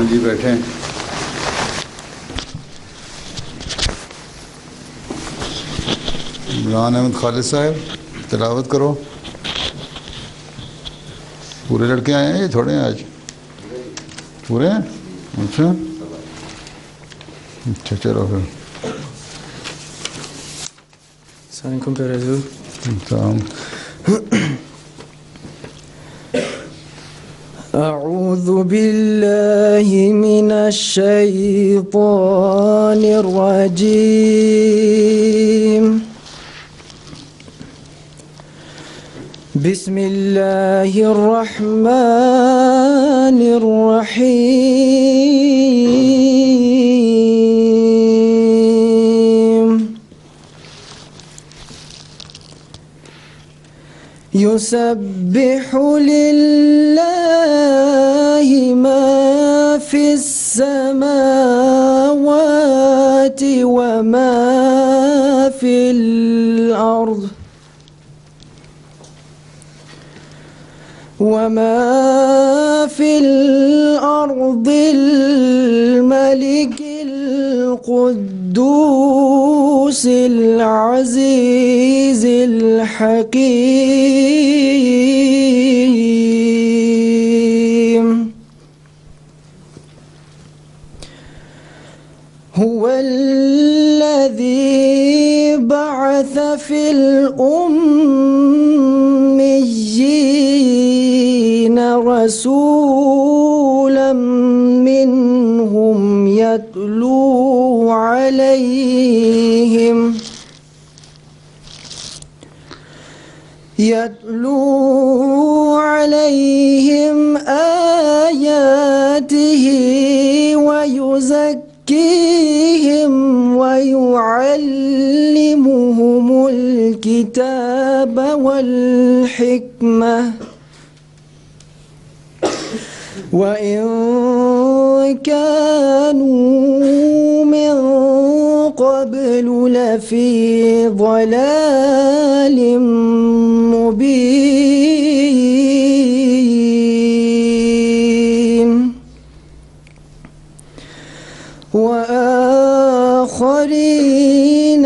ہاں جی بیٹھیں. عمران احمد خالد صاحب تلاوت کرو. پورے لڑکے آئے ہیں یہ تھوڑے ہیں آج؟ پورے ہیں. اچھا اچھا چلو پھر. السلام علیکم پیارے حضور. السلام. اعوذ باللہ من الشیطان الرجیم. بسم اللہ الرحمن الرحیم. یسبح للہ ما فی السماوات وما فی الارض الملك القدوس العزيز الحكيم. هو الذي بعث في الأميين رسولا منهم يتلو عليهم آياته ويزكيهم ويعلمهم الكتاب والحكمة وإن كانوا من قبل لفي ضلال مبين. وآخرين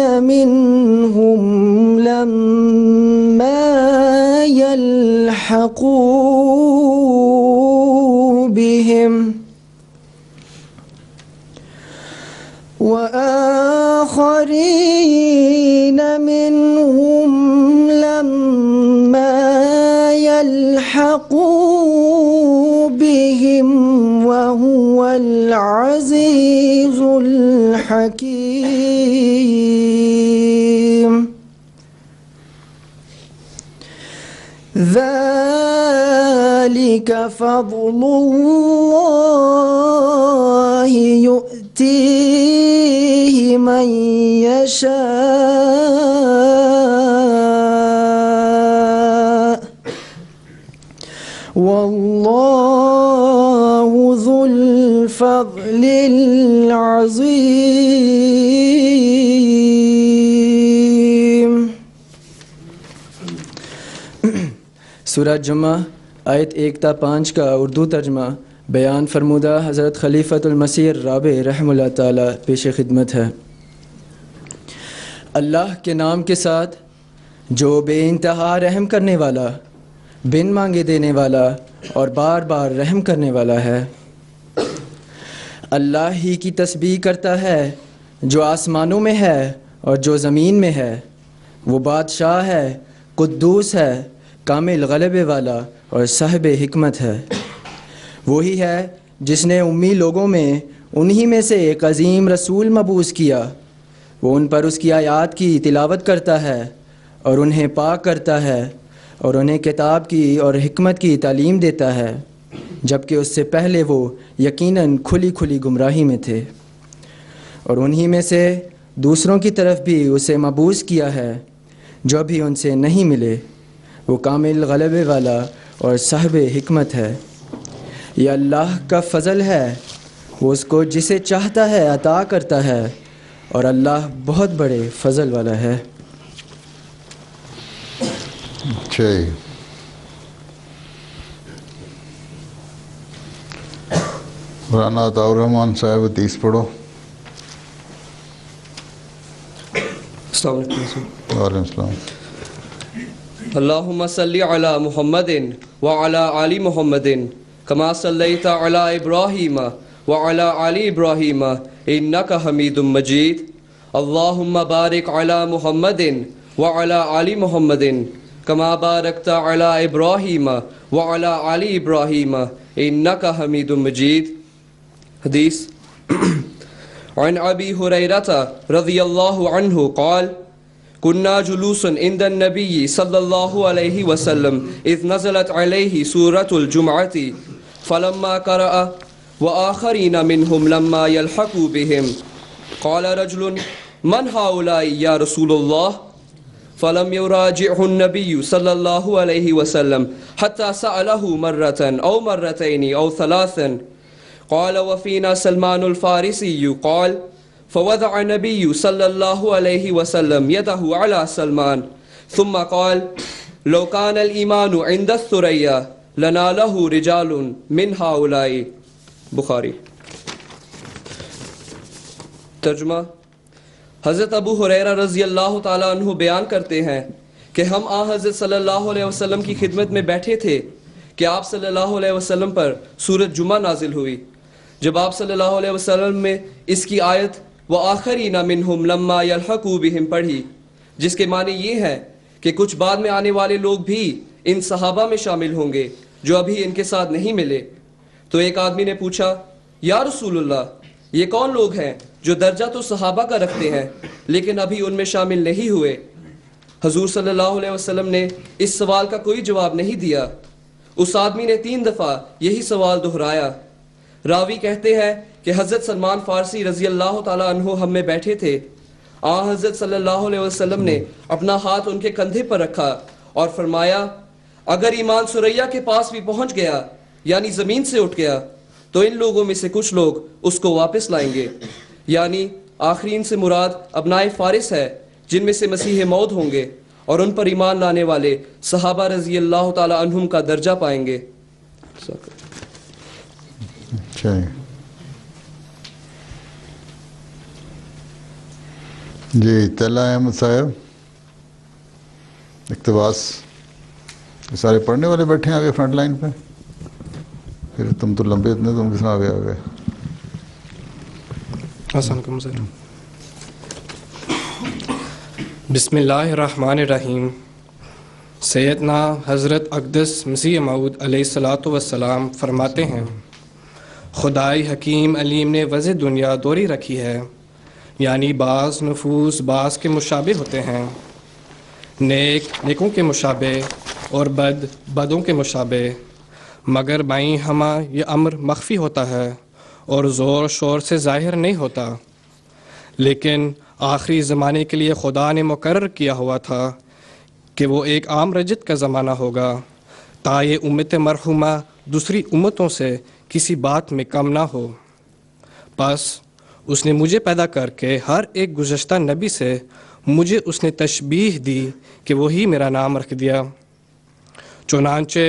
منهم لما يلحقوا بهم وهو العزيز الحكيم. ذلك فضل الله يؤتيه من يشاء والله ذو الفضل العظيم. سورہ جمعہ آیت 1 تا 5 کا اردو ترجمہ بیان فرمودہ حضرت خلیفۃ المسیح الرابع رحمہ اللہ تعالی پیش خدمت ہے. اللہ کے نام کے ساتھ جو بے انتہا رحم کرنے والا، بن مانگے دینے والا اور بار بار رحم کرنے والا ہے. اللہ ہی کی تسبیح کرتا ہے جو آسمانوں میں ہے اور جو زمین میں ہے. وہ بادشاہ ہے، قدوس ہے، کامل غلبے والا اور صاحب حکمت ہے. وہی ہے جس نے امی لوگوں میں انہی میں سے ایک عظیم رسول مبعوث کیا. وہ ان پر اس کی آیات کی تلاوت کرتا ہے اور انہیں پاک کرتا ہے اور انہیں کتاب کی اور حکمت کی تعلیم دیتا ہے، جبکہ اس سے پہلے وہ یقیناً کھلی کھلی گمراہی میں تھے. اور انہی میں سے دوسروں کی طرف بھی اسے مبعوث کیا ہے جو بھی ان سے نہیں ملے. وہ کامل غلبے والا اور صاحب حکمت ہے. یہ اللہ کا فضل ہے، وہ اس کو جسے چاہتا ہے عطا کرتا ہے اور اللہ بہت بڑے فضل والا ہے. اچھا جی. رانا عطاء الرحمان صاحب 30 پڑھو. السلام علیکم. وعلیکم السلام. اللہم صلی علی محمد وعلی آل محمد کما صلیت علی ابراہیم وعلی آل ابراہیم انک حمید مجید. اللہم بارک علی محمد وعلی آل محمد کما بارکت علی ابراہیم وعلی آل ابراہیم انک حمید مجید. حدیث عن ابی ہریرہ رضی اللہ عنہ قال كنا جلوسا عند النبي صلى الله عليه وسلم إذ نزلت عليه سورة الجمعة فلما قرأ وآخرين منهم لما يلحقوا بهم قال رجل من هؤلاء يا رسول الله فلم يراجعه النبي صلى الله عليه وسلم حتى سأله مرة أو مرتين أو ثلاثا قال وفينا سلمان الفارسي قال فوضع النبي صلى الله عليه وسلم يده على سلمان ثم قال لو كان الإيمان عند الثريا لناله رجال من هؤلاء. بخاری. ترجمہ. حضرت ابو ہریرہ رضی اللہ تعالیٰ عنہ بیان کرتے ہیں کہ ہم حضرت صلی اللہ علیہ وسلم کی خدمت میں بیٹھے تھے کہ آپ صلی اللہ علیہ وسلم پر سورۃ جمعہ نازل ہوئی. جب آپ صلی اللہ علیہ وسلم میں اس کی آیت وآخرین منہم لما یلحقوا بہم پڑھی، جس کے معنی یہ ہے کہ کچھ بعد میں آنے والے لوگ بھی ان صحابہ میں شامل ہوں گے جو ابھی ان کے ساتھ نہیں ملے. تو ایک آدمی نے پوچھا یا رسول اللہ، یہ کون لوگ ہیں جو درجہ تو صحابہ کا رکھتے ہیں لیکن ابھی ان میں شامل نہیں ہوئے؟ حضور صلی اللہ علیہ وسلم نے اس سوال کا کوئی جواب نہیں دیا. اس آدمی نے 3 دفعہ یہی سوال دہرایا. راوی کہتے ہیں کہ حضرت سلمان فارسی رضی اللہ تعالیٰ عنہ ہم میں بیٹھے تھے. حضرت صلی اللہ علیہ وسلم نے اپنا ہاتھ ان کے کندھے پر رکھا اور فرمایا اگر ایمان سریا کے پاس بھی پہنچ گیا یعنی زمین سے اٹھ گیا تو ان لوگوں میں سے کچھ لوگ اس کو واپس لائیں گے. یعنی آخرین سے مراد ابنائے فارس ہے جن میں سے مسیح موعود ہوں گے اور ان پر ایمان لانے والے صحابہ رضی اللہ تعالیٰ عنہم کا درجہ پائیں گے. جی طلحہ احمد صاحب اقتباس. یہ سارے پڑھنے والے بیٹھے ہیں آگے فرنٹ لائن پہ. پھر تم تو لمبے اتنے، تم کس طرح آگے آ گئے؟ السلام علیکم سر. بسم اللہ الرحمن الرحیم. سیدنا حضرت اقدس مسیح موعود علیہ الصلاۃ والسلام فرماتے ہیں خدائے حکیم علیم نے وضع دنیا دوری رکھی ہے، یعنی بعض نفوس بعض کے مشابہ ہوتے ہیں، نیک نیکوں کے مشابہ اور بد بدوں کے مشابہ، مگر بائیں ہمہ یہ امر مخفی ہوتا ہے اور زور شور سے ظاہر نہیں ہوتا. لیکن آخری زمانے کے لیے خدا نے مقرر کیا ہوا تھا کہ وہ ایک عام رجت کا زمانہ ہوگا تا یہ امت مرحومہ دوسری امتوں سے کسی بات میں کم نہ ہو. پس اس نے مجھے پیدا کر کے ہر ایک گزشتہ نبی سے مجھے اس نے تشبیہ دی کہ وہی میرا نام رکھ دیا. چنانچہ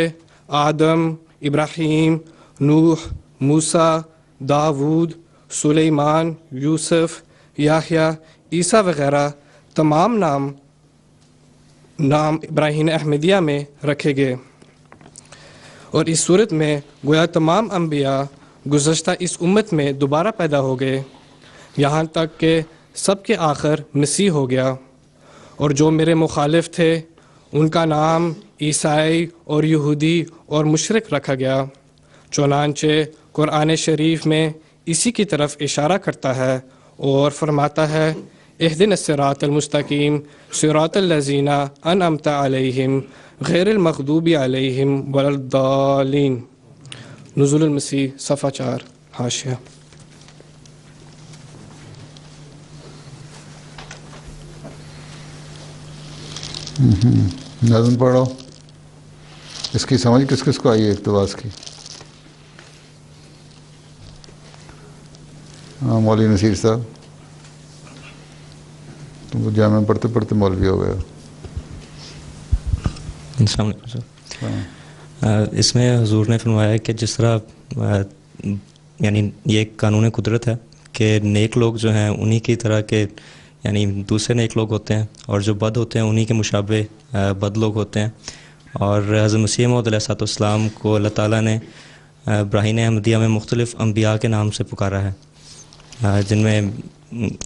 آدم، ابراہیم، نوح، موسیٰ، داود، سلیمان، یوسف، یحییٰ، عیسیٰ وغیرہ تمام نام ابراہیم احمدیہ میں رکھے گئے. اور اس صورت میں گویا تمام انبیاء گزشتہ اس امت میں دوبارہ پیدا ہو گئے یہاں تک کہ سب کے آخر مسیح ہو گیا. اور جو میرے مخالف تھے ان کا نام عیسائی اور یہودی اور مشرک رکھا گیا. چنانچہ قرآن شریف میں اسی کی طرف اشارہ کرتا ہے اور فرماتا ہے اہدنا الصراط المستقیم صراط الذین انعمت علیہم غیر المغضوب علیہم ولا الضالین. نزول المسیح صفحہ 4 حاشیہ. نظم پڑھو. اس کی سمجھ کس کس کو آئی ہے اقتباس کی؟ ہاں مولوی نصیر صاحب، تم کو جامعہ پڑھتے پڑھتے مولوی ہو گئے ہو. السلام علیکم سر. اس میں حضور نے فرمایا کہ جس طرح یعنی یہ ایک قانون قدرت ہے کہ نیک لوگ جو ہیں انہی کی طرح کے یعنی دوسرے نیک لوگ ہوتے ہیں، اور جو بد ہوتے ہیں انہی کے مشابہ بد لوگ ہوتے ہیں. اور حضرت مسیح موعود علیہ السلام کو اللہ تعالیٰ نے براہین احمدیہ میں مختلف انبیاء کے نام سے پکارا ہے، جن میں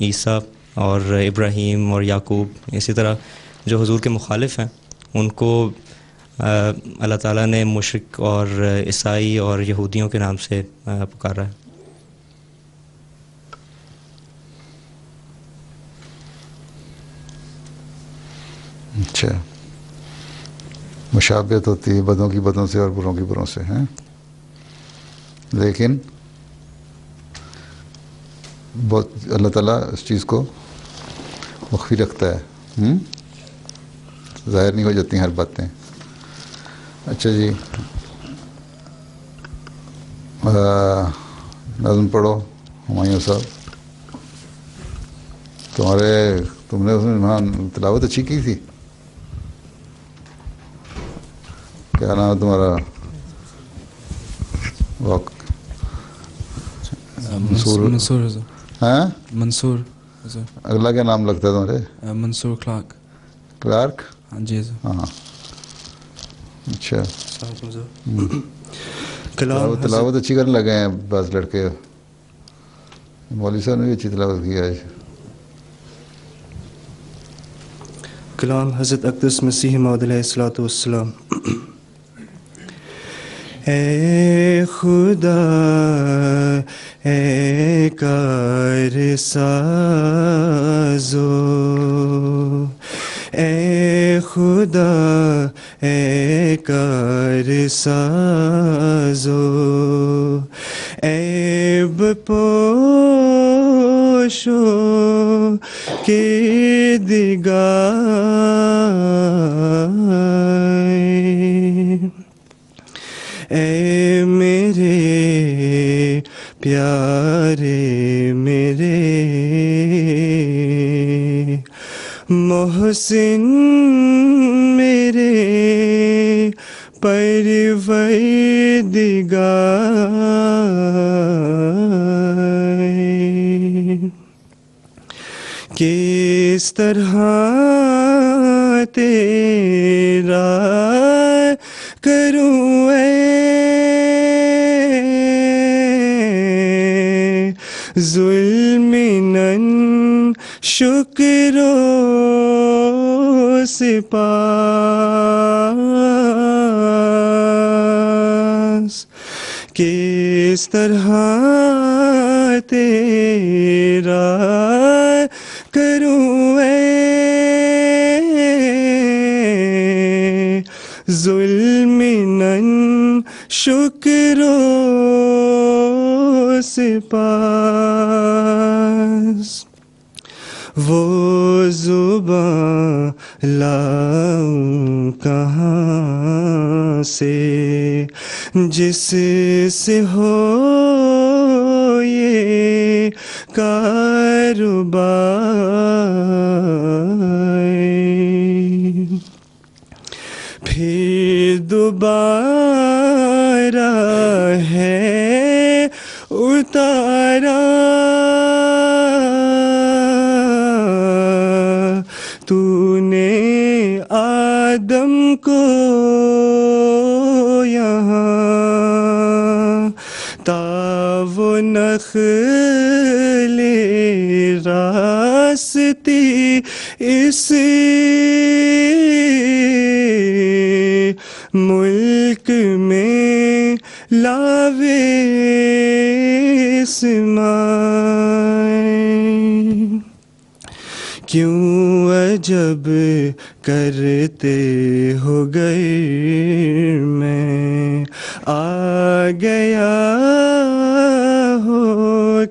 عیسیٰ اور ابراہیم اور یعقوب. اسی طرح جو حضور کے مخالف ہیں ان کو اللہ تعالیٰ نے مشرک اور عیسائی اور یہودیوں کے نام سے پکارا ہے. اچھا، مشابہت ہوتی ہے بدوں کی بدوں سے اور بروں کی بروں سے ہیں، لیکن بہت اللہ تعالیٰ اس چیز کو مخفی رکھتا ہے، ظاہر نہیں ہو جاتی ہر باتیں. اچھا جی، نظم پڑھو ہمایوں صاحب. تم نے اس میں وہاں تلاوت اچھی کی تھی. کیا نام ہے تمہارا؟ منصور. ہاں، منصور. اگلا کیا نام لگتا ہے تمہارے؟ منصور کلارک. ہاں جی. ہاں اچھا، تلاوت اچھی کرنے لگے ہیں بعض لڑکے. مولوی صاحب نے بھی اچھی تلاوت کی آج. کلام حضرت اقدس مسیح موعود علیہ السلام. اے خدا اے کار سازو، اے خدا اے کار سازو، عیب پوشو کے دیگر اے میرے پیارے میرے محسن میرے پروردگار، کس طرح تیرا کروں اے ظلمن شکر و سپاس، کس طرح تیرا کروں اے ظلمن شکر و سپاس. وہ زباں لاؤں کہاں سے جس سے ہو یہ کاروبار، پھر دوبارہ ہے اتارا تو نے آدم کو یہاں، تا وہ نخل راستی اس ملک میں لاوے اسماعیل، کیوں عجب کرتے ہو غیر میں آ گیا ہو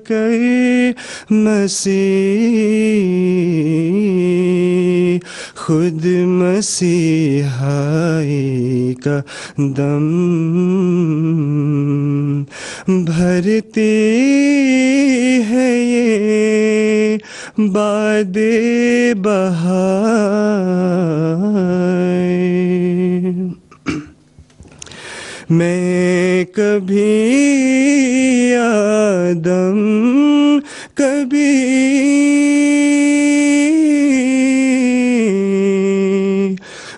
کر مسیح، خود مسیحائی کا دم بھرتی ہے یہ باد بہار، میں کبھی آدم کبھی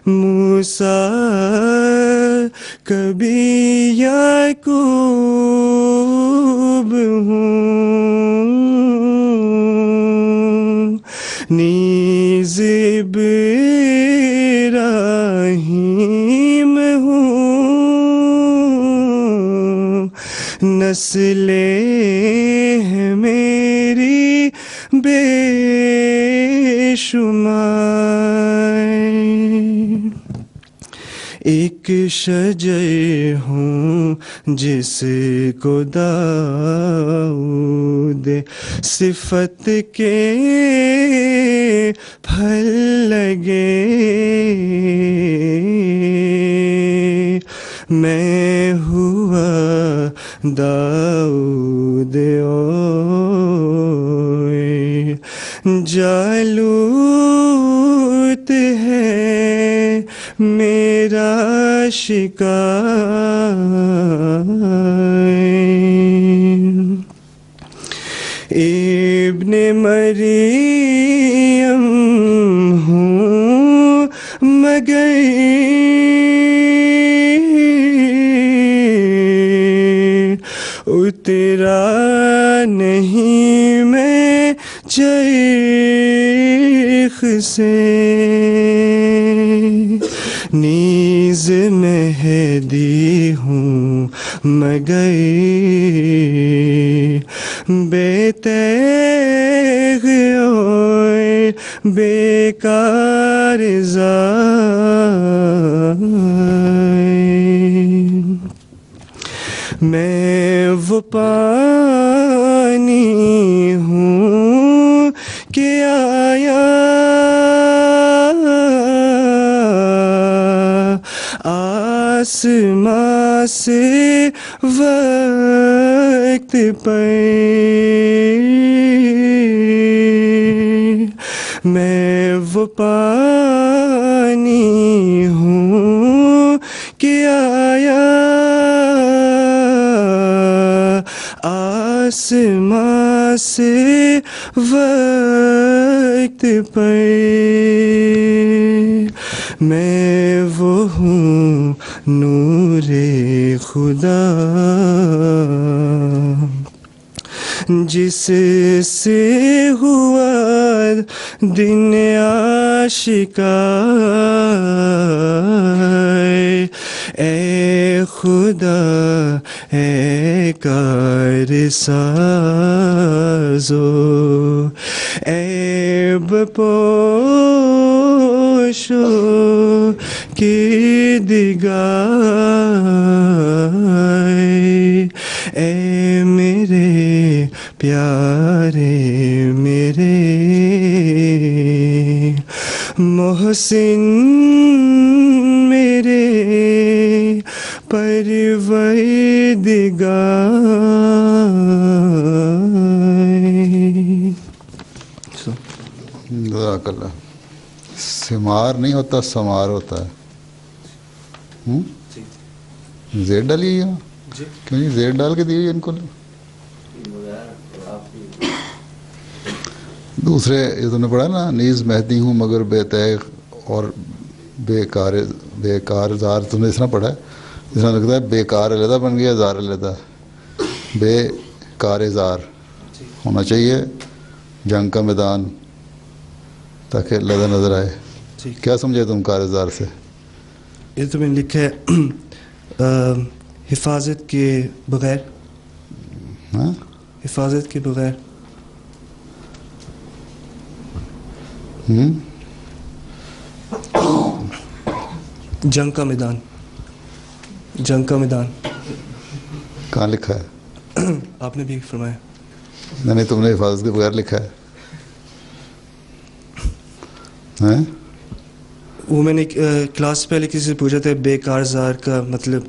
موسیٰ کبھی یعقوب ہوں نیز ابراہیم ہوں نسلیں ہیں میری بے شمار ایک شجر ہوں جس کو داؤد صفت کے پھل لگے میں ہوا داؤد اور جالوت ہے میرا شکار ابن مریم ہوں مگر اترا نہیں میں چرخ سے نیز مہدی ہوں مگر بے تیغ اور بیکار زار میں وہ پانی ہوں کہ آیا آسماں سے وقت پر میں وہ پانی ہوں کہ آیا آسماں سے وقت پر میں وہ ہوں نور خدا جس سے ہوا دن آشکار اے خدا اے کار سازو عیب پوشو کردگار اے میرے پیارے میرے محسن میرے پروردگار. جزاک اللہ. سمار نہیں ہوتا سمار ہوتا ہے. زیر ڈالی ہے کیوں نہیں زیر ڈال کے دی ہوئی ان کو. دوسرے یہ تم نے پڑھا نا نیز مہدی ہوں مگر بے تیغ اور بے کار زار. تم نے اس طرح پڑھا ہے جس طرح لگتا ہے بے کار علیحدہ بن گیا زار علیحدہ. بے کار زار ہونا چاہیے جنگ کا میدان تاکہ علیحدہ نظر آئے. کیا سمجھے تم کار زار سے؟ یہ تو میں نے لکھا ہے حفاظت کے بغیر. ہاں حفاظت کے بغیر. جنگ کا میدان. جنگ کا میدان کہاں لکھا ہے؟ آپ نے بھی فرمایا. نہیں تم نے حفاظت کے بغیر لکھا ہے. وہ میں نے کلاس پہلے کسی سے پوچھا تھا بے کار زار کا مطلب،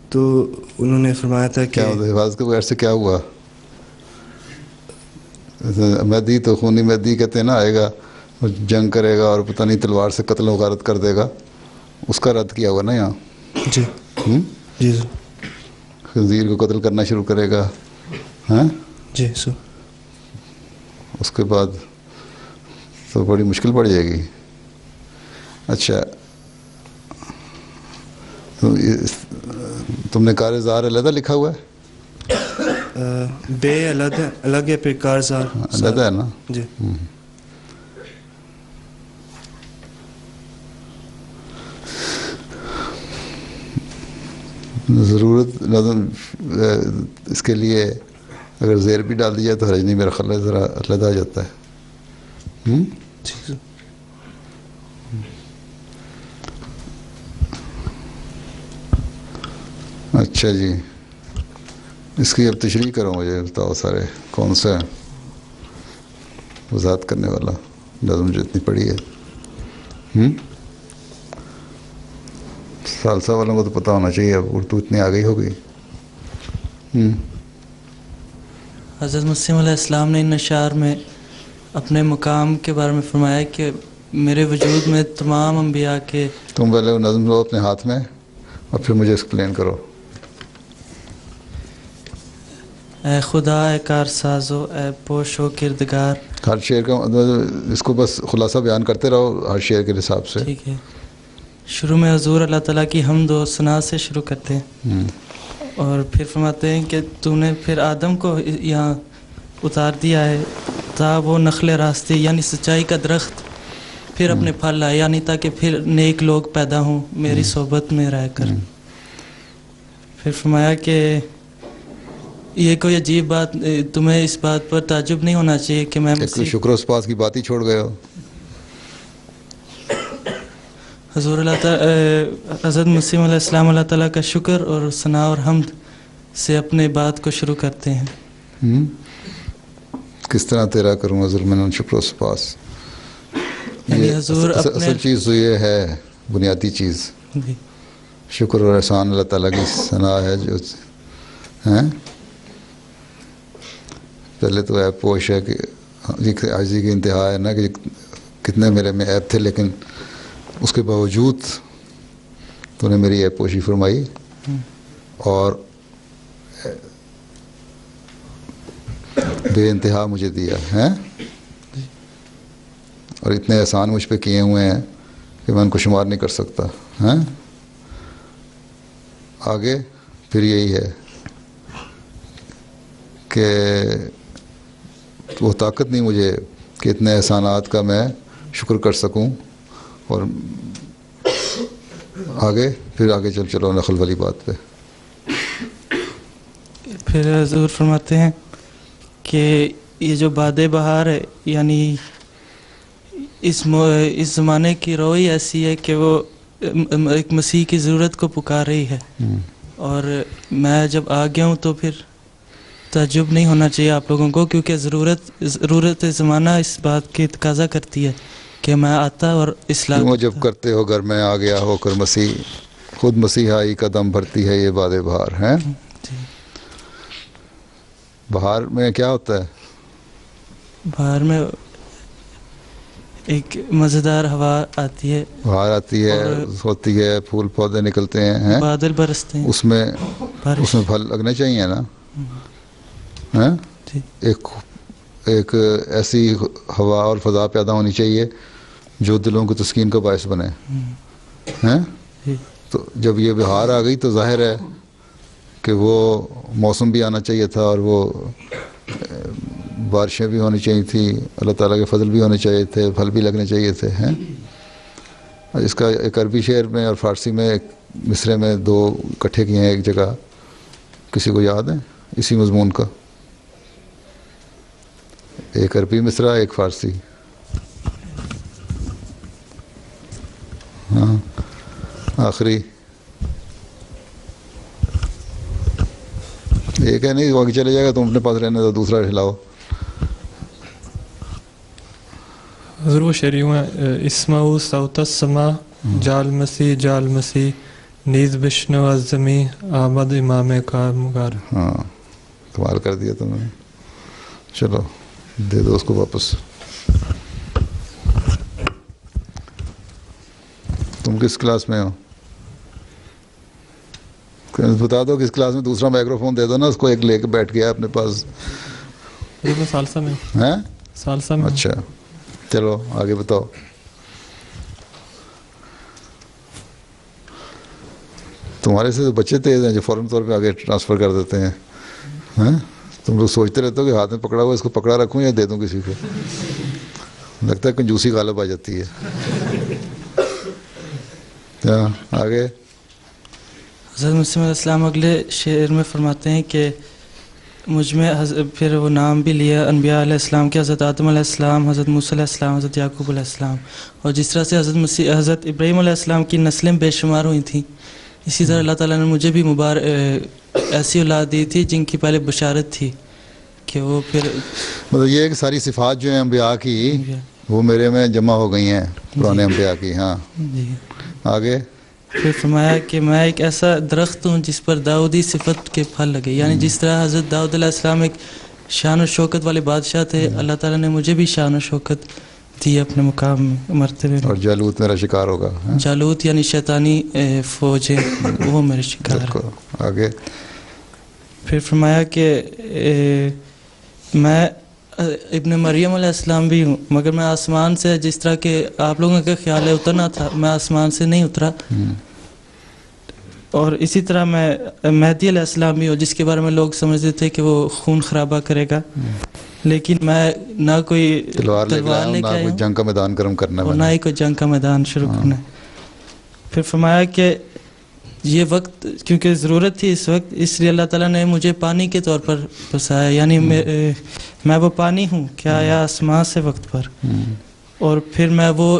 تو انہوں نے فرمایا تھا کہ حفاظت کے بغیر سے کیا ہوا. مہدی تو خونی مہدی کہتے ہیں نا، آئے گا جنگ کرے گا اور پتہ نہیں تلوار سے قتل و غارت کر دے گا. اس کا رد کیا ہوا نا یہاں. جی جی خنزیر کو قتل کرنا شروع کرے گا، ہاں جی سو اس کے بعد تو بڑی مشکل پڑ جائے گی. اچھا تم نے کار زار علیحدہ لکھا ہوا ہے؟ بے الگ ہے، پھر کارزار علیحدہ ہے نا. جی. ضرورت نظم اس کے لیے اگر زیر بھی ڈال دی جائے تو حرج نہیں، میرا خیال ہے ذرا علیحدہ آ جاتا ہے. اچھا جی، اس کی اب تشریح کرو، مجھے بتاؤ سارے کون سا وضاحت کرنے والا نظم جو اتنی پڑھی ہے. ثالثہ والوں کو تو پتہ ہونا چاہیے، اب اردو اتنی آ گئی ہوگی. حضرت مسیم علیہ السلام نے ان اشعار میں اپنے مقام کے بارے میں فرمایا کہ میرے وجود میں تمام انبیاء کے. تم پہلے وہ نظم لو اپنے ہاتھ میں اور پھر مجھے ایکسپلین کرو. اے خدا اے کار سازو اے پوش و کردگار. ہر شعر کا اس کو بس خلاصہ بیان کرتے رہو ہر شعر کے حساب سے. ٹھیک ہے. شروع میں حضور اللہ تعالیٰ کی حمد و ثنا سے شروع کرتے ہیں اور پھر فرماتے ہیں کہ تو نے پھر آدم کو یہاں اتار دیا ہے تا وہ نخل راستے یعنی سچائی کا درخت پھر اپنے پھل لائے، یعنی تاکہ پھر نیک لوگ پیدا ہوں میری صحبت میں رہ کر. پھر فرمایا کہ یہ کوئی عجیب بات، تمہیں اس بات پر تعجب نہیں ہونا چاہیے کہ میں شکر و سپاس کی بات ہی چھوڑ گئے ہو. حضور اللہ تعالیٰ حضرت مسیم علیہ السلام اللہ تعالیٰ کا شکر اور ثنا اور حمد سے اپنے بات کو شروع کرتے ہیں. کس طرح تیرا کروں حضور میں شکر و سپاس. یعنی حضور اصل چیز تو یہ ہے، بنیادی چیز شکر اور احسان اللہ تعالیٰ کی ثنا ہے جو ہیں. پہلے تو عیب پوش ہے کہ عاجزی کی انتہا ہے نا کہ کتنے میرے میں عیب تھے، لیکن اس کے باوجود تو نے میری عیب پوشی فرمائی اور بے انتہا مجھے دیا ہے، اور اتنے احسان مجھ پہ کیے ہوئے ہیں کہ میں ان کو شمار نہیں کر سکتا. ہیں آگے پھر یہی ہے کہ وہ طاقت نہیں مجھے کہ اتنے احسانات کا میں شکر کر سکوں. اور آگے چلو نخل والی بات پہ. پھر حضور فرماتے ہیں کہ یہ جو باد بہار ہے یعنی اس زمانے کی روئی ایسی ہے کہ وہ ایک مسیح کی ضرورت کو پکار رہی ہے، اور میں جب آ گیا ہوں تو پھر تعجب نہیں ہونا چاہیے آپ لوگوں کو، کیونکہ ضرورت زمانہ اس بات کی تقاضا کرتی ہے کہ میں آتا اور اصلاح کیوں جب کرتے ہو گھر میں آ گیا ہو کر مسیح، خود مسیحائی قدم بھرتی ہے یہ باد بہار ہیں. بہار میں کیا ہوتا ہے؟ بہار میں ایک مزیدار ہوا آتی ہے، بہار آتی ہے، ہوتی ہے، پھول پودے نکلتے ہیں، بادل برستے ہیں، اس میں پھل لگنے چاہیے نا. ایک ایسی ہوا اور فضا پیدا ہونی چاہیے جو دلوں کو تسکین کا باعث بنے. تو جب یہ بہار آ گئی تو ظاہر ہے کہ وہ موسم بھی آنا چاہیے تھا، اور وہ بارشیں بھی ہونی چاہیے تھی، اللہ تعالیٰ کے فضل بھی ہونے چاہیے تھے، پھل بھی لگنے چاہیے تھے. اس کا ایک عربی شعر میں اور فارسی میں ایک مصرے میں دو اکٹھے کیے ہیں ایک جگہ، کسی کو یاد ہے اسی مضمون کا؟ ایک عربی مصرع ایک فارسی. ہاں آخری ایک ہے، نہیں آگے چلے جائے گا، تم اپنے پاس رہنے تو دوسرا ہلاؤ. حضور وہ شریعوں ہے اسمعوا صوت السما جال مسیح نیز بشنو الزمی آمد امام کار مگار. ہاں کمال کر دیا تم نے. چلو دے دو اس کو واپس. تم کس کلاس میں ہو؟ بتا دو کس کلاس میں دوسرا مائکرو فون دے دو نا اس کو, ایک لے کے بیٹھ گیا اپنے پاس. یہ میں سالسہ میں ہیں سالسہ میں. اچھا چلو آگے بتاؤ. تمہارے سے بچے تیز ہیں جو فوراً طور پہ آگے ٹرانسفر کر دیتے ہیں. ہیں تم لوگ سوچتے رہتے ہو کہ ہاتھ میں پکڑا ہوا اس کو پکڑا رکھوں یا دے دوں کسی کو. لگتا ہے کنجوسی غالب آ جاتی ہے. آگے حضرت مسیح علیہ السلام اگلے شعر میں فرماتے ہیں کہ مجھ میں پھر وہ نام بھی لیا انبیاء علیہ السلام کے, حضرت آدم علیہ السلام, حضرت موسیٰ علیہ السلام, حضرت یعقوب علیہ السلام, اور جس طرح سے حضرت ابراہیم علیہ السلام کی نسلیں بے شمار ہوئی تھیں, اسی طرح اللہ تعالیٰ نے مجھے بھی ایسی اولاد دی تھی جن کی پہلے بشارت تھی کہ وہ پھر مطلب یہ کہ ساری صفات جو ہیں انبیاء کی وہ میرے میں جمع ہو گئی ہیں پرانے انبیاء کی. ہاں جی. آگے پھر فرمایا کہ میں ایک ایسا درخت ہوں جس پر داؤدی صفت کے پھل لگے, یعنی جس طرح حضرت داؤد علیہ السلام ایک شان و شوکت والے بادشاہ تھے, اللہ تعالیٰ نے مجھے بھی شان و شوکت دی اپنے مقام میں مرتبے میں. اور جالوت میرا شکار ہوگا. جالوت یعنی شیطانی فوجیں وہ میرے شکار. آگے پھر فرمایا کہ میں ابن مریم علیہ السلام بھی ہوں, مگر میں آسمان سے, جس طرح کہ آپ لوگوں کا خیال ہے اترنا تھا, میں آسمان سے نہیں اترا. اور اسی طرح میں مہدی علیہ السلام بھی ہوں, جس کے بارے میں لوگ سمجھتے تھے کہ وہ خون خرابہ کرے گا, لیکن میں نہ کوئی تلوار لے کے آیا ہوں, جنگ کا میدان گرم کرنا اور نہ ہی کوئی جنگ کا میدان شروع کرنا. پھر فرمایا کہ یہ وقت کیونکہ ضرورت تھی اس وقت, اس لیے اللہ تعالیٰ نے مجھے پانی کے طور پر بسایا, یعنی میں وہ پانی ہوں کیا آیا آسمان سے وقت پر, اور پھر میں وہ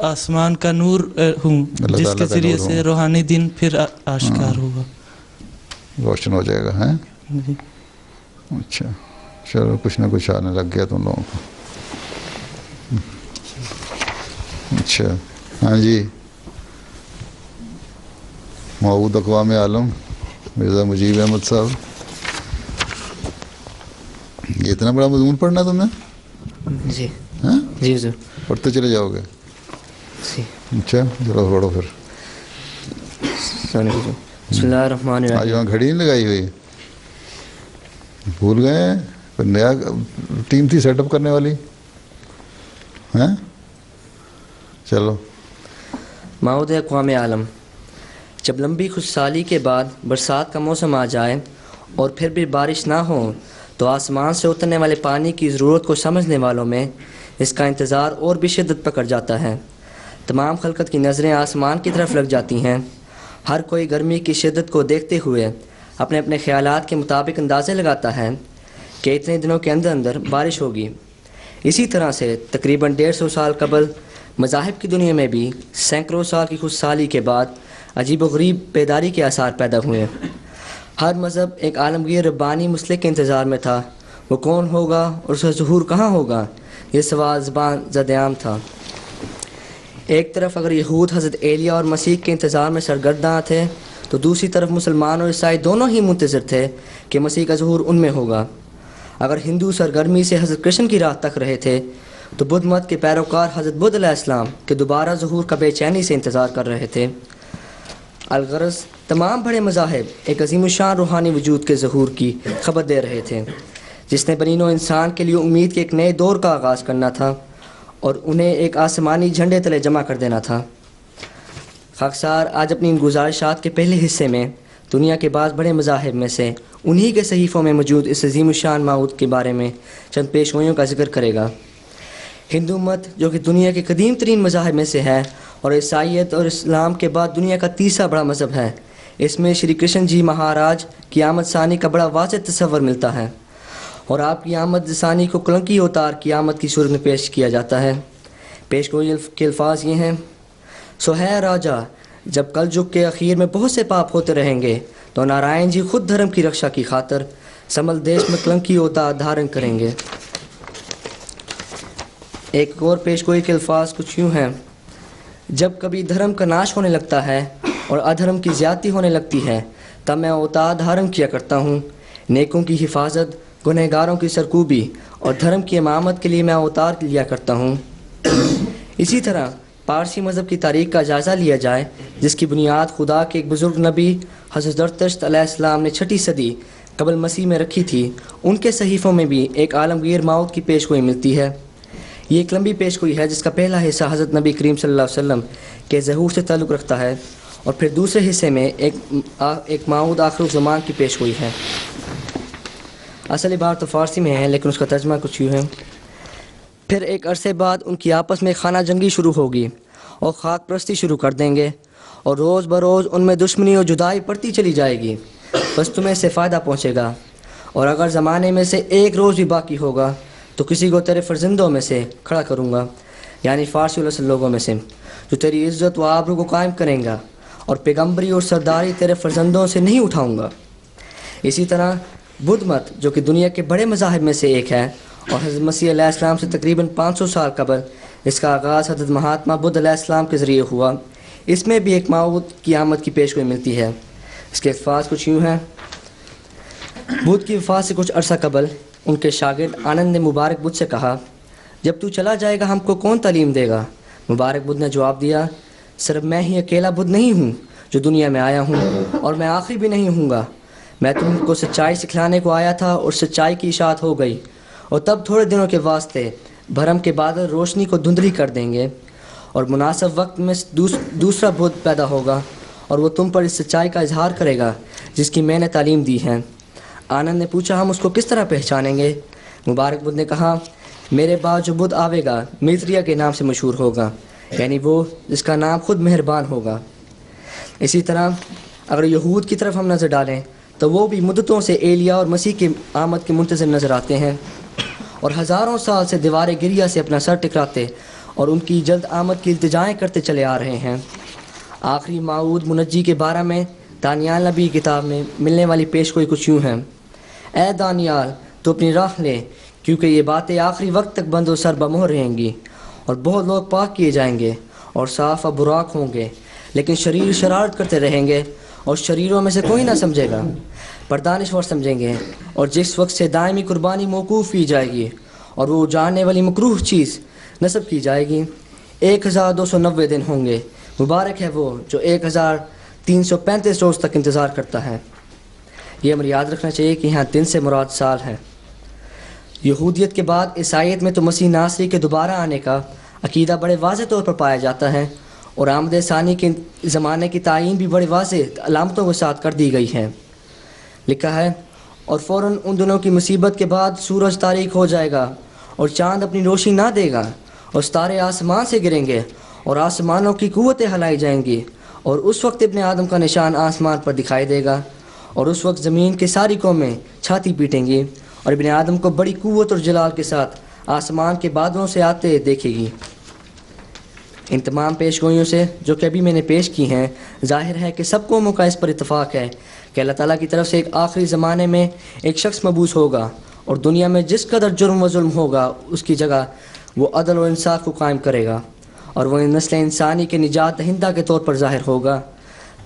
آسمان کا نور ہوں جس کے ذریعے سے روحانی دن پھر آشکار ہوگا, روشن ہو جائے گا. جی اچھا چلو کچھ نہ کچھ آنے لگ گیا تم لوگوں کو. اچھا ہاں جی, معود اقوام عالم مرزا مجیب احمد صاحب, یہ اتنا بڑا مضمون پڑھنا تم نے؟ جی ہاں جی سر, پڑھتے چلے جاؤ گے. جی اچھا چلو پڑھو پھر. بسم اللہ الرحمن آج الرحیم. وہاں گھڑی نہیں لگائی ہوئی, بھول گئے ہیں؟ کوئی نیا ٹیم تھی سیٹ اپ کرنے والی ہیں؟ چلو. معود اقوام عالم, جب لمبی خوشحالی کے بعد برسات کا موسم آ جائے اور پھر بھی بارش نہ ہو تو آسمان سے اترنے والے پانی کی ضرورت کو سمجھنے والوں میں اس کا انتظار اور بھی شدت پکڑ جاتا ہے. تمام خلقت کی نظریں آسمان کی طرف لگ جاتی ہیں. ہر کوئی گرمی کی شدت کو دیکھتے ہوئے اپنے اپنے خیالات کے مطابق اندازے لگاتا ہے کہ اتنے دنوں کے اندر اندر بارش ہوگی. اسی طرح سے تقریباً 150 سال قبل مذاہب کی دنیا میں بھی سینکڑوں سال کی خوشحالی کے بعد عجیب و غریب بیداری کے آثار پیدا ہوئے. ہر مذہب ایک عالمگیر ربانی مسلک کے انتظار میں تھا. وہ کون ہوگا اور اس کا ظہور کہاں ہوگا, یہ سوال زبان زد عام تھا. ایک طرف اگر یہود حضرت ایلیا اور مسیح کے انتظار میں سرگرداں تھے تو دوسری طرف مسلمان اور عیسائی دونوں ہی منتظر تھے کہ مسیح کا ظہور ان میں ہوگا. اگر ہندو سرگرمی سے حضرت کرشن کی راہ تک رہے تھے تو بدھ مت کے پیروکار حضرت بدھ علیہ السلام کے دوبارہ ظہور کا بے چینی سے انتظار کر رہے تھے. الغرض تمام بڑے مذاہب ایک عظیم الشان روحانی وجود کے ظہور کی خبر دے رہے تھے جس نے بنی نوع انسان کے لیے امید کے ایک نئے دور کا آغاز کرنا تھا اور انہیں ایک آسمانی جھنڈے تلے جمع کر دینا تھا. خاکسار آج اپنی ان گزارشات کے پہلے حصے میں دنیا کے بعض بڑے مذاہب میں سے انہی کے صحیفوں میں موجود اس عظیم الشان معود کے بارے میں چند پیشگوئیوں کا ذکر کرے گا. ہندو مت جو کہ دنیا کے قدیم ترین مذاہب میں سے ہے اور عیسائیت اور اسلام کے بعد دنیا کا تیسرا بڑا مذہب ہے, اس میں شری کرشن جی مہاراج کی آمد ثانی کا بڑا واضح تصور ملتا ہے اور آپ کی آمد ثانی کو کلنکی اوتار کی آمد کی صورت میں پیش کیا جاتا ہے. پیش گوئی کے الفاظ یہ ہیں: سو ہے راجا جب کل جگ کے اخیر میں بہت سے پاپ ہوتے رہیں گے تو نارائن جی خود دھرم کی رکشا کی خاطر سمل دیش میں کلنکی اوتار دھارن کریں گے. ایک اور پیش گوئی کے الفاظ کچھ یوں ہیں: جب کبھی دھرم کا ناش ہونے لگتا ہے اور ادھرم کی زیادتی ہونے لگتی ہے تب میں اوتار دھارن کیا کرتا ہوں. نیکوں کی حفاظت, گنہگاروں کی سرکوبی اور دھرم کی امامت کے لیے میں اوتار لیا کرتا ہوں. اسی طرح پارسی مذہب کی تاریخ کا جائزہ لیا جائے جس کی بنیاد خدا کے ایک بزرگ نبی حضرت زرتشت علیہ السلام نے 6 صدی قبل مسیح میں رکھی تھی، ان کے صحیفوں میں بھی ایک عالمگیر موت کی پیشگوئی ملتی ہے۔ یہ ایک لمبی پیشگوئی ہے جس کا پہلا حصہ حضرت نبی کریم صلی اللہ علیہ وسلم کے ظہور سے تعلق رکھتا ہے، اور پھر دوسرے حصے میں ایک موعود آخر الزمان کی پیشگوئی ہے۔ اصل عبارت تو فارسی میں ہے لیکن اس کا ترجمہ کچھ یوں ہے: پھر ایک عرصے بعد ان کی آپس میں خانہ جنگی شروع ہوگی اور خاک پرستی شروع کر دیں گے، اور روز بروز ان میں دشمنی اور جدائی پڑتی چلی جائے گی، بس تمہیں اس سے فائدہ پہنچے گا، اور اگر زمانے میں سے ایک روز بھی باقی ہوگا تو کسی کو تیرے فرزندوں میں سے کھڑا کروں گا، یعنی فارسی الاصل لوگوں میں سے، جو تیری عزت و آبرو کو قائم کریں گا، اور پیغمبری اور سرداری تیرے فرزندوں سے نہیں اٹھاؤں گا۔ اسی طرح بدھ مت، جو کہ دنیا کے بڑے مذاہب میں سے ایک ہے اور حضرت مسیح علیہ السلام سے تقریباً 500 سال قبل اس کا آغاز حضرت مہاتما بدھ علیہ السلام کے ذریعے ہوا، اس میں بھی ایک موعود کی آمد کی پیشگوئی ملتی ہے۔ اس کے الفاظ کچھ یوں ہیں: بدھ کی وفات سے کچھ عرصہ قبل ان کے شاگرد آنند نے مبارک بدھ سے کہا، جب تو چلا جائے گا ہم کو کون تعلیم دے گا؟ مبارک بدھ نے جواب دیا، صرف میں ہی اکیلا بدھ نہیں ہوں جو دنیا میں آیا ہوں، اور میں آخری بھی نہیں ہوں گا۔ میں تم کو سچائی سکھلانے کو آیا تھا اور سچائی کی اشاعت ہو گئی، اور تب تھوڑے دنوں کے واسطے بھرم کے بادل روشنی کو دھندلی کر دیں گے، اور مناسب وقت میں دوسرا بدھ پیدا ہوگا اور وہ تم پر اس سچائی کا اظہار کرے گا جس کی میں نے تعلیم دی ہے۔ آنند نے پوچھا، ہم اس کو کس طرح پہچانیں گے؟ مبارک بدھ نے کہا، میرے بعد جو بدھ آوے گا میتریا کے نام سے مشہور ہوگا، یعنی وہ جس کا نام خود مہربان ہوگا۔ اسی طرح اگر یہود کی طرف ہم نظر ڈالیں تو وہ بھی مدتوں سے ایلیا اور مسیح کی آمد کے منتظر نظر آتے ہیں، اور ہزاروں سال سے دیوار گریہ سے اپنا سر ٹکراتے اور ان کی جلد آمد کی التجائیں کرتے چلے آ رہے ہیں۔ آخری موعود منجی کے بارے میں دانیال نبی کی کتاب میں ملنے والی پیشگوئی کچھ یوں ہے: اے دانیال، تو اپنی راہ لے، کیونکہ یہ باتیں آخری وقت تک بند و سر بمہر رہیں گی، اور بہت لوگ پاک کیے جائیں گے اور صاف و براق ہوں گے، لیکن شریر شرارت کرتے رہیں گے، اور شریروں میں سے کوئی نہ سمجھے گا، پر دانشور سمجھیں گے، اور جس وقت سے دائمی قربانی موقوف کی جائے گی اور وہ جاننے والی مکروہ چیز نصب کی جائے گی، 1290 دن ہوں گے۔ مبارک ہے وہ جو 1335 روز تک انتظار کرتا ہے۔ یہ ہمیں یاد رکھنا چاہیے کہ یہاں دن سے مراد سال ہے۔ یہودیت کے بعد عیسائیت میں تو مسیح ناصری کے دوبارہ آنے کا عقیدہ بڑے واضح طور پر پایا جاتا ہے، اور آمد ثانی کے زمانے کی تعین بھی بڑے واضح علامتوں کے ساتھ کر دی گئی ہے۔ لکھا ہے، اور فوراً ان دنوں کی مصیبت کے بعد سورج تاریک ہو جائے گا اور چاند اپنی روشنی نہ دے گا، اور ستارے آسمان سے گریں گے اور آسمانوں کی قوتیں ہلائی جائیں گی، اور اس وقت ابن آدم کا نشان آسمان پر دکھائی دے گا، اور اس وقت زمین کی ساری قومیں چھاتی پیٹیں گی اور ابن آدم کو بڑی قوت اور جلال کے ساتھ آسمان کے بادلوں سے آتے دیکھے گی۔ ان تمام پیشگوئیوں سے جو کہ ابھی میں نے پیش کی ہیں، ظاہر ہے کہ سب قوموں کا اس پر اتفاق ہے کہ اللہ تعالیٰ کی طرف سے ایک آخری زمانے میں ایک شخص مبعوث ہوگا، اور دنیا میں جس قدر جرم و ظلم ہوگا اس کی جگہ وہ عدل و انصاف کو قائم کرے گا، اور وہ نسل انسانی کے نجات دہندہ کے طور پر ظاہر ہوگا۔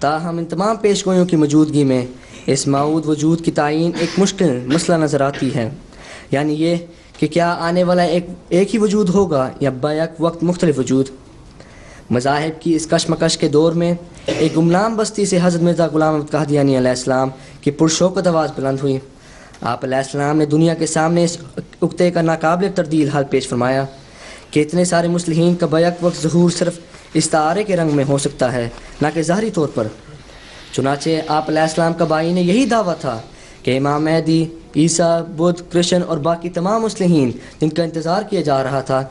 تاہم ان تمام پیشگوئیوں کی موجودگی میں اس موعود وجود کی تعین ایک مشکل مسئلہ نظر آتی ہے، یعنی یہ کہ کیا آنے والا ایک ہی وجود ہوگا یا بیک وقت مختلف وجود۔ مذاہب کی اس کشمکش کے دور میں ایک گمنام بستی سے حضرت مرزا غلام احمد قادیانی علیہ السلام کی پرشوکت آواز بلند ہوئی۔ آپ علیہ السلام نے دنیا کے سامنے اس عقدے کا ناقابل تردید حل پیش فرمایا کہ اتنے سارے مسلمین کا بیک وقت ظہور صرف استعارے کے رنگ میں ہو سکتا ہے، نہ کہ ظاہری طور پر۔ چنانچہ آپ علیہ السلام کا بانی نے یہی دعویٰ تھا کہ امام مہدی، عیسیٰ، بدھ، کرشن اور باقی تمام مسلمین جن کا انتظار کیا جا رہا تھا،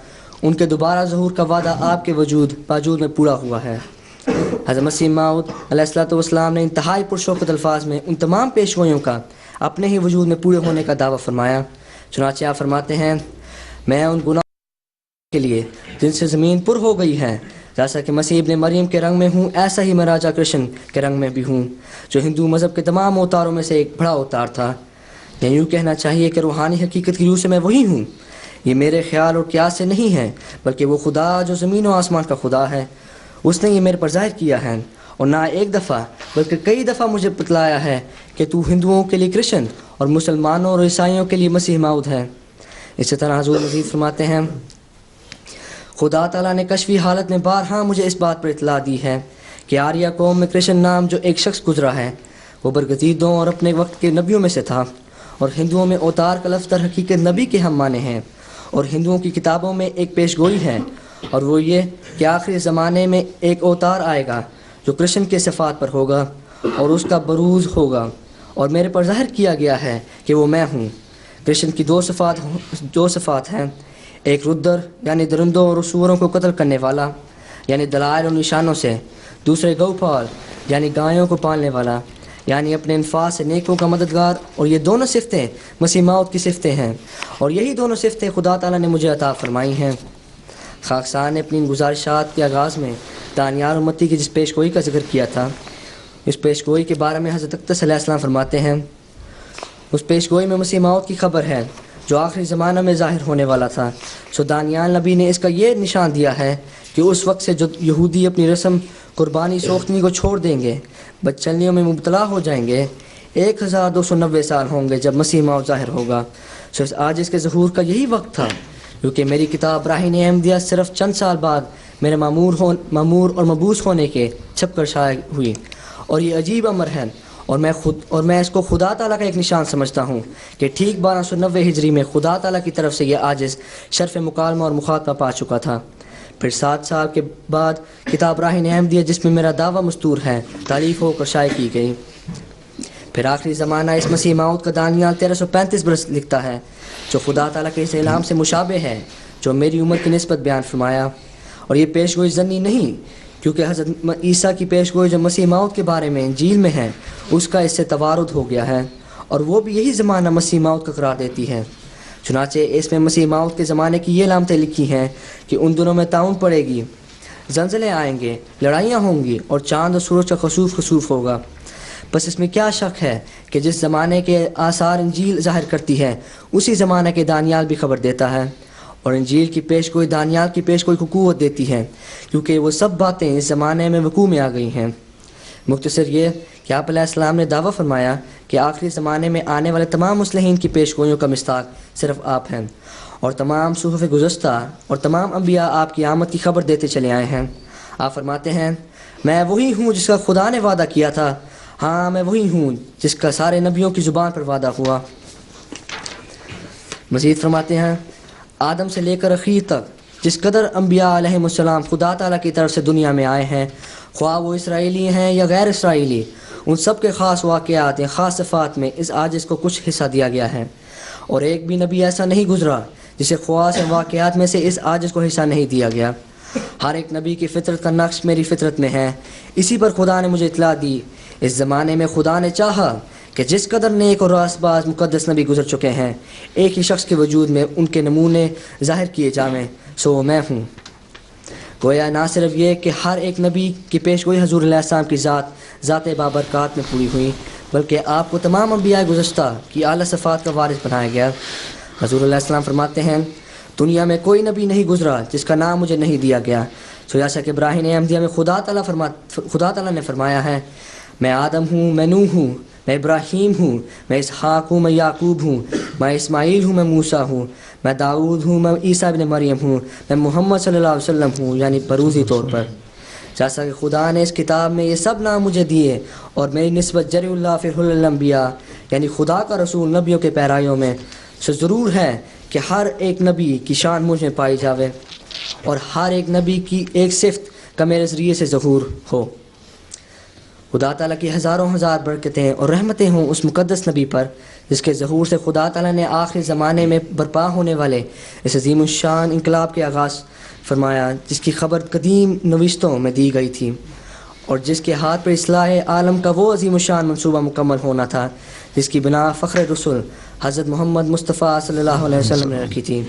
ان کے دوبارہ ظہور کا وعدہ آپ کے وجود میں پورا ہوا ہے۔ حضرت مسیح موعود علیہ الصلوۃ والسلام نے انتہائی پرشوکت الفاظ میں ان تمام پیشگوئیوں کا اپنے ہی وجود میں پورے ہونے کا دعویٰ فرمایا۔ چنانچہ آپ فرماتے ہیں، میں ان گناہوں کے لیے جن سے زمین پر ہو گئی ہے، جیسا کہ مسیح ابن مریم کے رنگ میں ہوں، ایسا ہی میں راجا کرشن کے رنگ میں بھی ہوں، جو ہندو مذہب کے تمام اوتاروں میں سے ایک بڑا اوتار تھا۔ یا یوں کہنا چاہیے کہ روحانی حقیقت کی روح سے میں وہی ہوں۔ یہ میرے خیال اور قیاس سے نہیں ہے، بلکہ وہ خدا جو زمین و آسمان کا خدا ہے، اس نے یہ میرے پر ظاہر کیا ہے، اور نہ ایک دفعہ بلکہ کئی دفعہ مجھے بتلایا ہے کہ تو ہندوؤں کے لیے کرشن اور مسلمانوں اور عیسائیوں کے لیے مسیح موعود ہے۔ اسی طرح حضور مزید فرماتے ہیں، خدا تعالیٰ نے کشفی حالت میں بارہا مجھے اس بات پر اطلاع دی ہے کہ آریہ قوم میں کرشن نام جو ایک شخص گزرا ہے وہ برگزیدوں اور اپنے وقت کے نبیوں میں سے تھا، اور ہندوؤں میں اوتار کا لفظ در حقیقت نبی کے ہم معنی ہیں، اور ہندوؤں کی کتابوں میں ایک پیشگوئی ہے، اور وہ یہ کہ آخری زمانے میں ایک اوتار آئے گا جو کرشن کے صفات پر ہوگا اور اس کا بروز ہوگا، اور میرے پر ظاہر کیا گیا ہے کہ وہ میں ہوں۔ کرشن کی دو صفات ہیں، ایک ردر یعنی درندوں اور سوروں کو قتل کرنے والا یعنی دلائل اور نشانوں سے، دوسرے گوپال یعنی گایوں کو پالنے والا یعنی اپنے انفاق سے نیکوں کا مددگار، اور یہ دونوں صفتیں مسیح موعود کی صفتیں ہیں، اور یہی دونوں صفتیں خدا تعالیٰ نے مجھے عطا فرمائی ہیں۔ خاکسار نے اپنی گزارشات کے آغاز میں دانیال اور متی کی جس پیشگوئی کا ذکر کیا تھا، اس پیشگوئی کے بارے میں حضرت اقدس علیہ السلام فرماتے ہیں، اس پیشگوئی میں مسیح موعود کی خبر ہے جو آخری زمانہ میں ظاہر ہونے والا تھا۔ سو دانیال نبی نے اس کا یہ نشان دیا ہے کہ اس وقت سے جو یہودی اپنی رسم قربانی سوختنی کو چھوڑ دیں گے، بدچلنیوں میں مبتلا ہو جائیں گے، 1290 سال ہوں گے جب مسیح موعود ظاہر ہوگا۔ سو آج اس کے ظہور کا یہی وقت تھا، کیونکہ میری کتاب براہین احمدیہ صرف چند سال بعد میرے مامور اور مبعوث ہونے کے چھپ کر شائع ہوئی، اور یہ عجیب امر ہے، اور میں اس کو خدا تعالیٰ کا ایک نشان سمجھتا ہوں کہ ٹھیک 1290 ہجری میں خدا تعالیٰ کی طرف سے یہ عاجز شرف مکالمہ اور مخاطبہ پا چکا تھا۔ پھر 7 سال کے بعد کتاب براہین احمدیہ جس میں میرا دعویٰ مستور ہے تالیف ہو کر شائع کی گئی۔ پھر آخری زمانہ اس مسیح موعود کا دانیال 1335 برس لکھتا ہے، جو خدا تعالیٰ کے اس اعلام سے مشابہ ہے جو میری عمر کی نسبت بیان فرمایا، اور یہ پیشگوئی ضمنی نہیں، کیونکہ حضرت عیسیٰ کی پیشگوئی جو مسیح موعود کے بارے میں انجیل میں ہے اس کا اس سے توارد ہو گیا ہے، اور وہ بھی یہی زمانہ مسیح موعود کا قرار دیتی ہے۔ چنانچہ اس میں مسیح موعود کے زمانے کی یہ علامتیں لکھی ہیں کہ ان دنوں میں طاعون پڑے گی، زلزلے آئیں گے، لڑائیاں ہوں گی، اور چاند اور سورج کا خسوف ہوگا۔ بس اس میں کیا شک ہے کہ جس زمانے کے آثار انجیل ظاہر کرتی ہے اسی زمانے کے دانیال بھی خبر دیتا ہے، اور انجیل کی پیشگوئی دانیال کی پیشگوئی کو قوت دیتی ہے، کیونکہ وہ سب باتیں اس زمانے میں وقوع میں آ گئی ہیں۔ مختصر یہ کہ آپ علیہ السلام نے دعویٰ فرمایا کہ آخری زمانے میں آنے والے تمام مصلحین کی پیشگوئیوں کا مصداق صرف آپ ہیں، اور تمام صحف گزشتہ اور تمام انبیاء آپ کی آمد کی خبر دیتے چلے آئے ہیں۔ آپ فرماتے ہیں، میں وہی ہوں جس کا خدا نے وعدہ کیا تھا، ہاں میں وہی ہوں جس کا سارے نبیوں کی زبان پر وعدہ ہوا۔ مزید فرماتے ہیں، آدم سے لے کر اخیر تک جس قدر انبیاء علیہم السلام خدا تعالیٰ کی طرف سے دنیا میں آئے ہیں، خواہ وہ اسرائیلی ہیں یا غیر اسرائیلی، ان سب کے خاص واقعات یا خاص صفات میں اس عاجز کو کچھ حصہ دیا گیا ہے، اور ایک بھی نبی ایسا نہیں گزرا جسے خواص واقعات میں سے اس عاجز کو حصہ نہیں دیا گیا۔ ہر ایک نبی کی فطرت کا نقش میری فطرت میں ہے، اسی پر خدا نے مجھے اطلاع دی۔ اس زمانے میں خدا نے چاہا کہ جس قدر نیک اور راست باز مقدس نبی گزر چکے ہیں، ایک ہی شخص کے وجود میں ان کے نمونے ظاہر کیے جائیں، سو وہ میں ہوں۔ گویا نہ صرف یہ کہ ہر ایک نبی کی پیشگوئی حضور علیہ السلام کی ذات بابرکات میں پوری ہوئی، بلکہ آپ کو تمام انبیاء گزشتہ کی اعلیٰ صفات کا وارث بنایا گیا۔ حضور علیہ السلام فرماتے ہیں، دنیا میں کوئی نبی نہیں گزرا جس کا نام مجھے نہیں دیا گیا، سو جیسا کہ براہین احمدیہ میں خدا تعالیٰ نے فرمایا ہے، میں آدم ہوں، میں نوح ہوں، میں ابراہیم ہوں، میں اسحاق ہوں، میں یعقوب ہوں، میں اسماعیل ہوں، میں موسیٰ ہوں، میں داؤد ہوں، میں عیسیٰ ابن مریم ہوں، میں محمد صلی اللہ علیہ وسلم ہوں، یعنی بروزی طور پر۔ جیسا کہ خدا نے اس کتاب میں یہ سب نام مجھے دیے، اور میری نسبت جری اللہ فی حل الانبیاء یعنی خدا کا رسول نبیوں کے پیرائیوں میں، سو ضرور ہے کہ ہر ایک نبی کی شان مجھ میں پائی جاوے، اور ہر ایک نبی کی ایک صفت کا میرے ذریعے سے ظہور ہو۔ خدا تعالیٰ کی ہزاروں ہزار برکتیں اور رحمتیں ہوں اس مقدس نبی پر جس کے ظہور سے خدا تعالیٰ نے آخری زمانے میں برپا ہونے والے اس عظیم الشان انقلاب کے آغاز فرمایا، جس کی خبر قدیم نوشتوں میں دی گئی تھی، اور جس کے ہاتھ پر اصلاح عالم کا وہ عظیم الشان منصوبہ مکمل ہونا تھا جس کی بنا فخر رسول حضرت محمد مصطفیٰ صلی اللہ علیہ وسلم نے رکھی تھی۔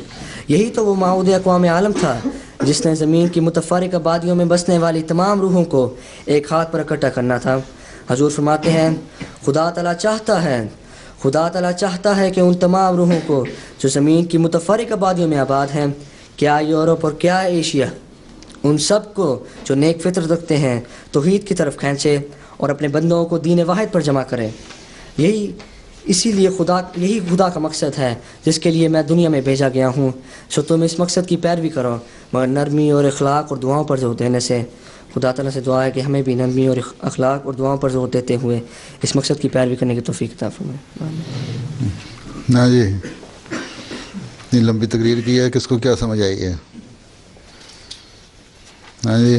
یہی تو وہ معود اقوام عالم تھا جس نے زمین کی متفرق آبادیوں میں بسنے والی تمام روحوں کو ایک ہاتھ پر اکٹھا کرنا تھا۔ حضور فرماتے ہیں، خدا تعالیٰ چاہتا ہے کہ ان تمام روحوں کو جو زمین کی متفرق آبادیوں میں آباد ہیں، کیا یورپ اور کیا ایشیا، ان سب کو جو نیک فطرت رکھتے ہیں توحید کی طرف کھینچے اور اپنے بندوں کو دین واحد پر جمع کرے۔ اسی لیے یہی خدا کا مقصد ہے جس کے لیے میں دنیا میں بھیجا گیا ہوں. سو تم اس مقصد کی پیروی کرو، مگر نرمی اور اخلاق اور دعاؤں پر زور دینے سے. خدا تعالیٰ سے دعا ہے کہ ہمیں بھی نرمی اور اخلاق اور دعاؤں پر زور دیتے ہوئے اس مقصد کی پیروی کرنے کی توفیق عطا فرمائے. نا جی اتنی لمبی تقریر کی ہے، کس کو کیا سمجھ آئی ہے؟ ہاں جی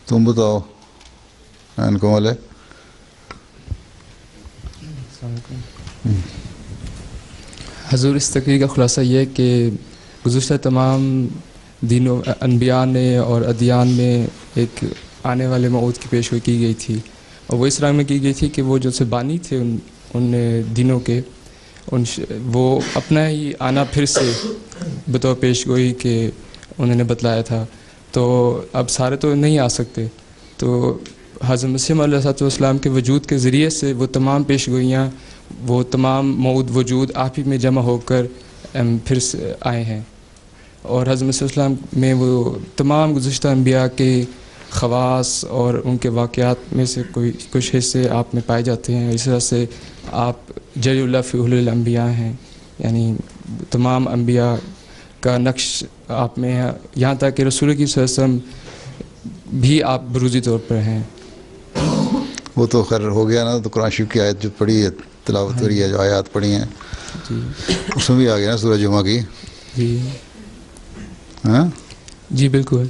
تم بتاؤ کمال ہے. حضور اس تقریر کا خلاصہ یہ ہے کہ گزشتہ تمام دینوں انبیاء نے اور ادیان میں ایک آنے والے موعود کی پیشگوئی کی گئی تھی، اور وہ اس رنگ میں کی گئی تھی کہ وہ جو سے بانی تھے ان دینوں کے وہ اپنا ہی آنا پھر سے بطور پیشگوئی کہ انہوں نے بتلایا تھا. تو اب سارے تو نہیں آ سکتے، تو حضرت مسیح علیہ السلام کے وجود کے ذریعے سے وہ تمام پیشگوئیاں، وہ تمام موعود وجود آپ ہی میں جمع ہو کر پھر سے آئے ہیں. اور حضرت مسیح علیہ السلام میں وہ تمام گزشتہ انبیاء کے خواص اور ان کے واقعات میں سے کچھ حصے آپ میں پائے جاتے ہیں. اس طرح سے آپ جلی اللہ فی اول الانبیاء ہیں، یعنی تمام انبیاء کا نقش آپ میں ہے، یہاں تک کہ رسول کی صلی اللہ علیہ وسلم بھی آپ بروزی طور پر ہیں. وہ تو خیر ہو گیا نا. تو قرآن شریف کی آیت جو پڑھی ہے، تلاوت کری ہے، جو آیات پڑھی ہیں جی اس میں بھی آ گیا نا سورہ جمعہ کی. جی ہاں جی بالکل.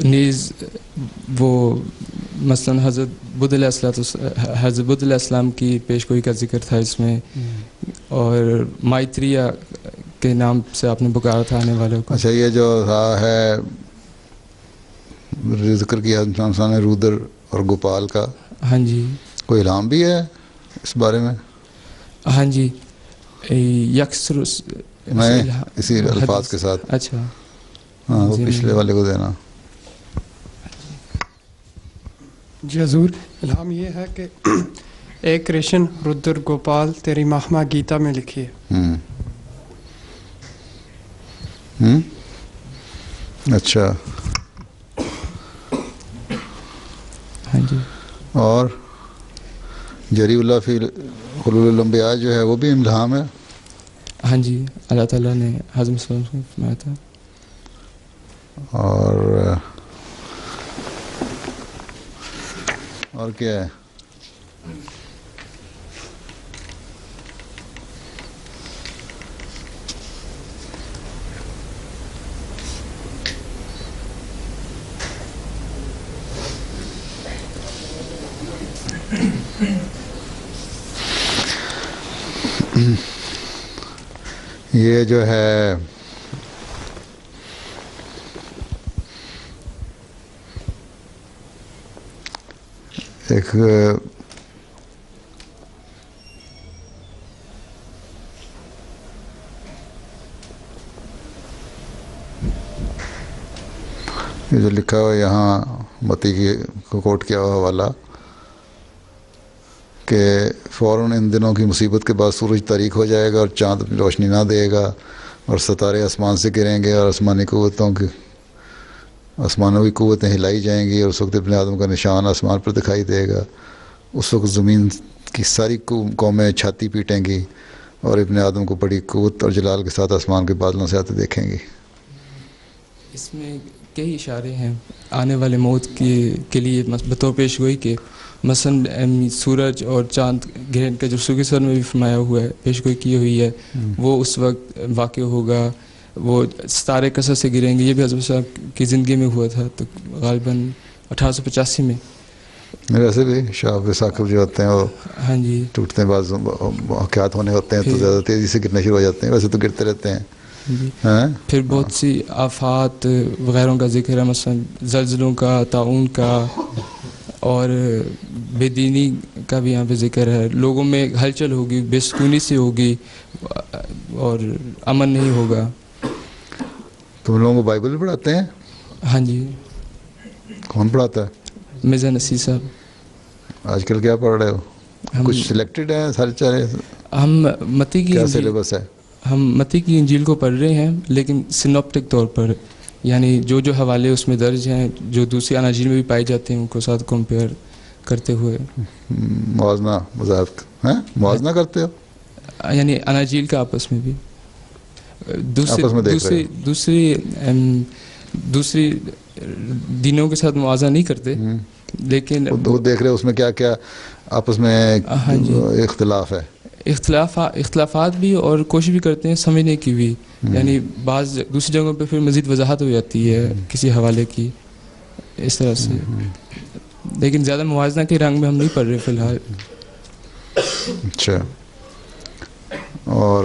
نیز وہ مثلا حضرت بدھ علیہ السلام کی پیشگوئی کا ذکر تھا اس میں، اور مائتریہ کے نام سے آپ نے پکارا تھا آنے والوں کو. اچھا یہ جو ہے ذکر کیا انسان نے رودر اور گوپال کا، ہاں جی کوئی الہام بھی ہے اس بارے میں؟ ہاں جی یکسر میں اسی الفاظ کے ساتھ. اچھا ہاں وہ پچھلے والے کو دینا. جی حضور الہام یہ ہے کہ ایک کرشن رودر گوپال تیری مہما گیتا میں لکھی ہے. اچھا ہاں جی. اور جری اللہ فی حلول الانبیاء جو ہے وہ بھی الہام ہے. ہاں جی اللہ تعالیٰ نے حضرت صلی اللہ علیہ وسلم فرمایا تھا. اور کیا ہے؟ یہ جو ہے ایک یہ جو لکھا ہوا یہاں متی کی کو کوٹ کیا ہوا حوالہ کہ فوراً ان دنوں کی مصیبت کے بعد سورج تاریک ہو جائے گا اور چاند اپنی روشنی نہ دے گا اور ستارے آسمان سے گریں گے اور آسمانوں کی قوتیں ہلائی جائیں گی، اور اس وقت ابن آدم کا نشان آسمان پر دکھائی دے گا. اس وقت زمین کی ساری قومیں چھاتی پیٹیں گی اور ابن آدم کو بڑی قوت اور جلال کے ساتھ آسمان کے بادلوں سے آتے دیکھیں گی. اس میں کئی اشارے ہیں آنے والے موت کے لیے بطور پیشگوئی کے. مثلا سورج اور چاند گرہن کا جو رسول سر میں بھی فرمایا ہوا ہے، پیشگوئی کی ہوئی ہے، وہ اس وقت واقع ہوگا. وہ ستارے کثرت سے گریں گے، یہ بھی حضرت صاحب کی زندگی میں ہوا تھا، تو غالباً 1885 میں. ویسے بھی شہاب ثاقب جو ہوتے ہیں وہ ہاں جی ٹوٹتے ہیں، بعض واقعات ہونے ہوتے ہیں تو زیادہ تیزی سے گرنا شروع ہو جاتے ہیں، ویسے تو گرتے رہتے ہیں. پھر بہت سی آفات وغیرہ کا ذکر ہے، مثلا زلزلوں کا، طاعون کا، اور بے دینی کا بھی یہاں پہ ذکر ہے. لوگوں میں ہلچل ہوگی، بے سکونی سے ہوگی اور امن نہیں ہوگا. تم لوگوں کو بائبل پڑھاتے ہیں؟ ہاں جی. کون پڑھاتا ہے؟ مرزا نصیر صاحب. آج کل کیا پڑھ رہے ہو؟ کچھ سلیکٹڈ ہیں سارے چارے؟ ہم متی کی کیا سلیبس ہے؟ ہم متی کی انجیل کو پڑھ رہے ہیں، لیکن سینوپٹک طور پر، یعنی جو حوالے اس میں درج ہیں جو دوسری اناجیل میں بھی پائے جاتے ہیں ان کو ساتھ کمپیئر کرتے ہوئے موازنہ مذاہب ہیں موازنہ کرتے ہو یعنی اناجیل کا آپس میں بھی آپس میں دیکھ رہے دوسری دینوں کے ساتھ موازنہ نہیں کرتے لیکن وہ دیکھ رہے اس میں کیا کیا آپس میں اختلاف ہے اختلافات بھی اور کوشش بھی کرتے ہیں سمجھنے کی بھی یعنی بعض دوسری جگہوں پہ پھر مزید وضاحت ہو جاتی ہے کسی حوالے کی اس طرح سے لیکن زیادہ موازنہ کے رنگ میں ہم نہیں پڑھ رہے فی الحال. اچھا اور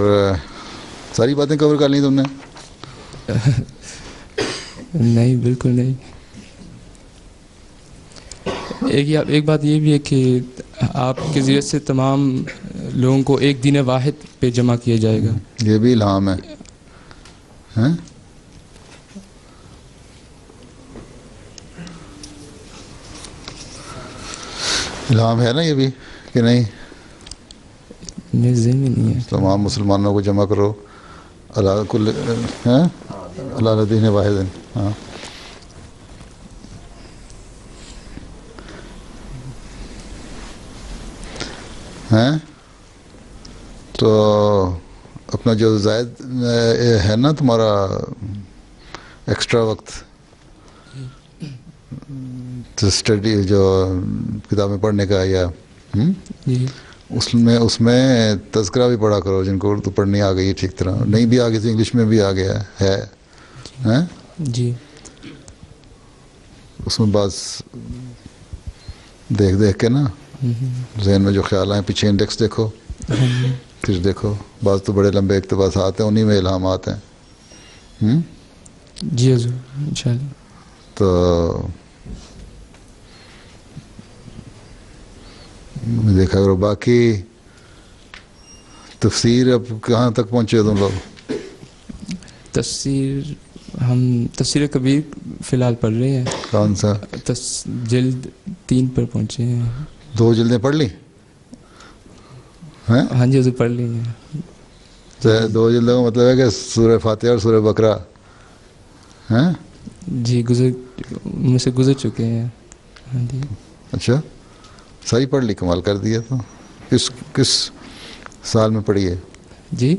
ساری باتیں کور کر لی تم نے؟ نہیں بالکل نہیں. ایک بات یہ بھی ہے کہ آپ کے ذریعے سے تمام لوگوں کو ایک دین واحد پہ جمع کیا جائے گا. یہ بھی الہام ہے. الہام ہے نا یہ بھی کہ نہیں؟ میرے ذہن میں نہیں ہے. تمام مسلمانوں کو جمع کرو اللہ کل اللہ دین واحد. ہاں ہیں تو اپنا جو زائد ہے نا تمہارا ایکسٹرا وقت اسٹڈی جو کتابیں پڑھنے کا یا اس میں تذکرہ بھی پڑھا کرو جن کو اردو پڑھنی آ گئی ٹھیک طرح نہیں بھی آ گئی تو انگلش میں بھی آ گیا ہے جی. اس میں بس دیکھ کے نا ذہن میں جو خیال آئیں پیچھے انڈیکس دیکھو پھر دیکھو بعض تو بڑے لمبے اقتباسات ہیں انہی میں الہامات ہیں. جی حضور انشاءاللہ. تو دیکھا کرو. باقی تفسیر اب کہاں تک پہنچے تم لوگ؟ ہم تفسیر کبیر فی الحال پڑھ رہے ہیں. کون سا؟ جلد 3 پر پہنچے ہیں. 2 جلدیں پڑھ لی؟ ہاں جی حضور پڑھ لی ہیں. 2 جلدوں کا مطلب ہے کہ سورہ فاتحہ اور سورہ بقرہ جی مجھ سے گزر چکے ہیں. ہاں جی. اچھا صحیح پڑھ لی. کمال کر دیا. تو کس سال میں پڑھی ہے؟ جی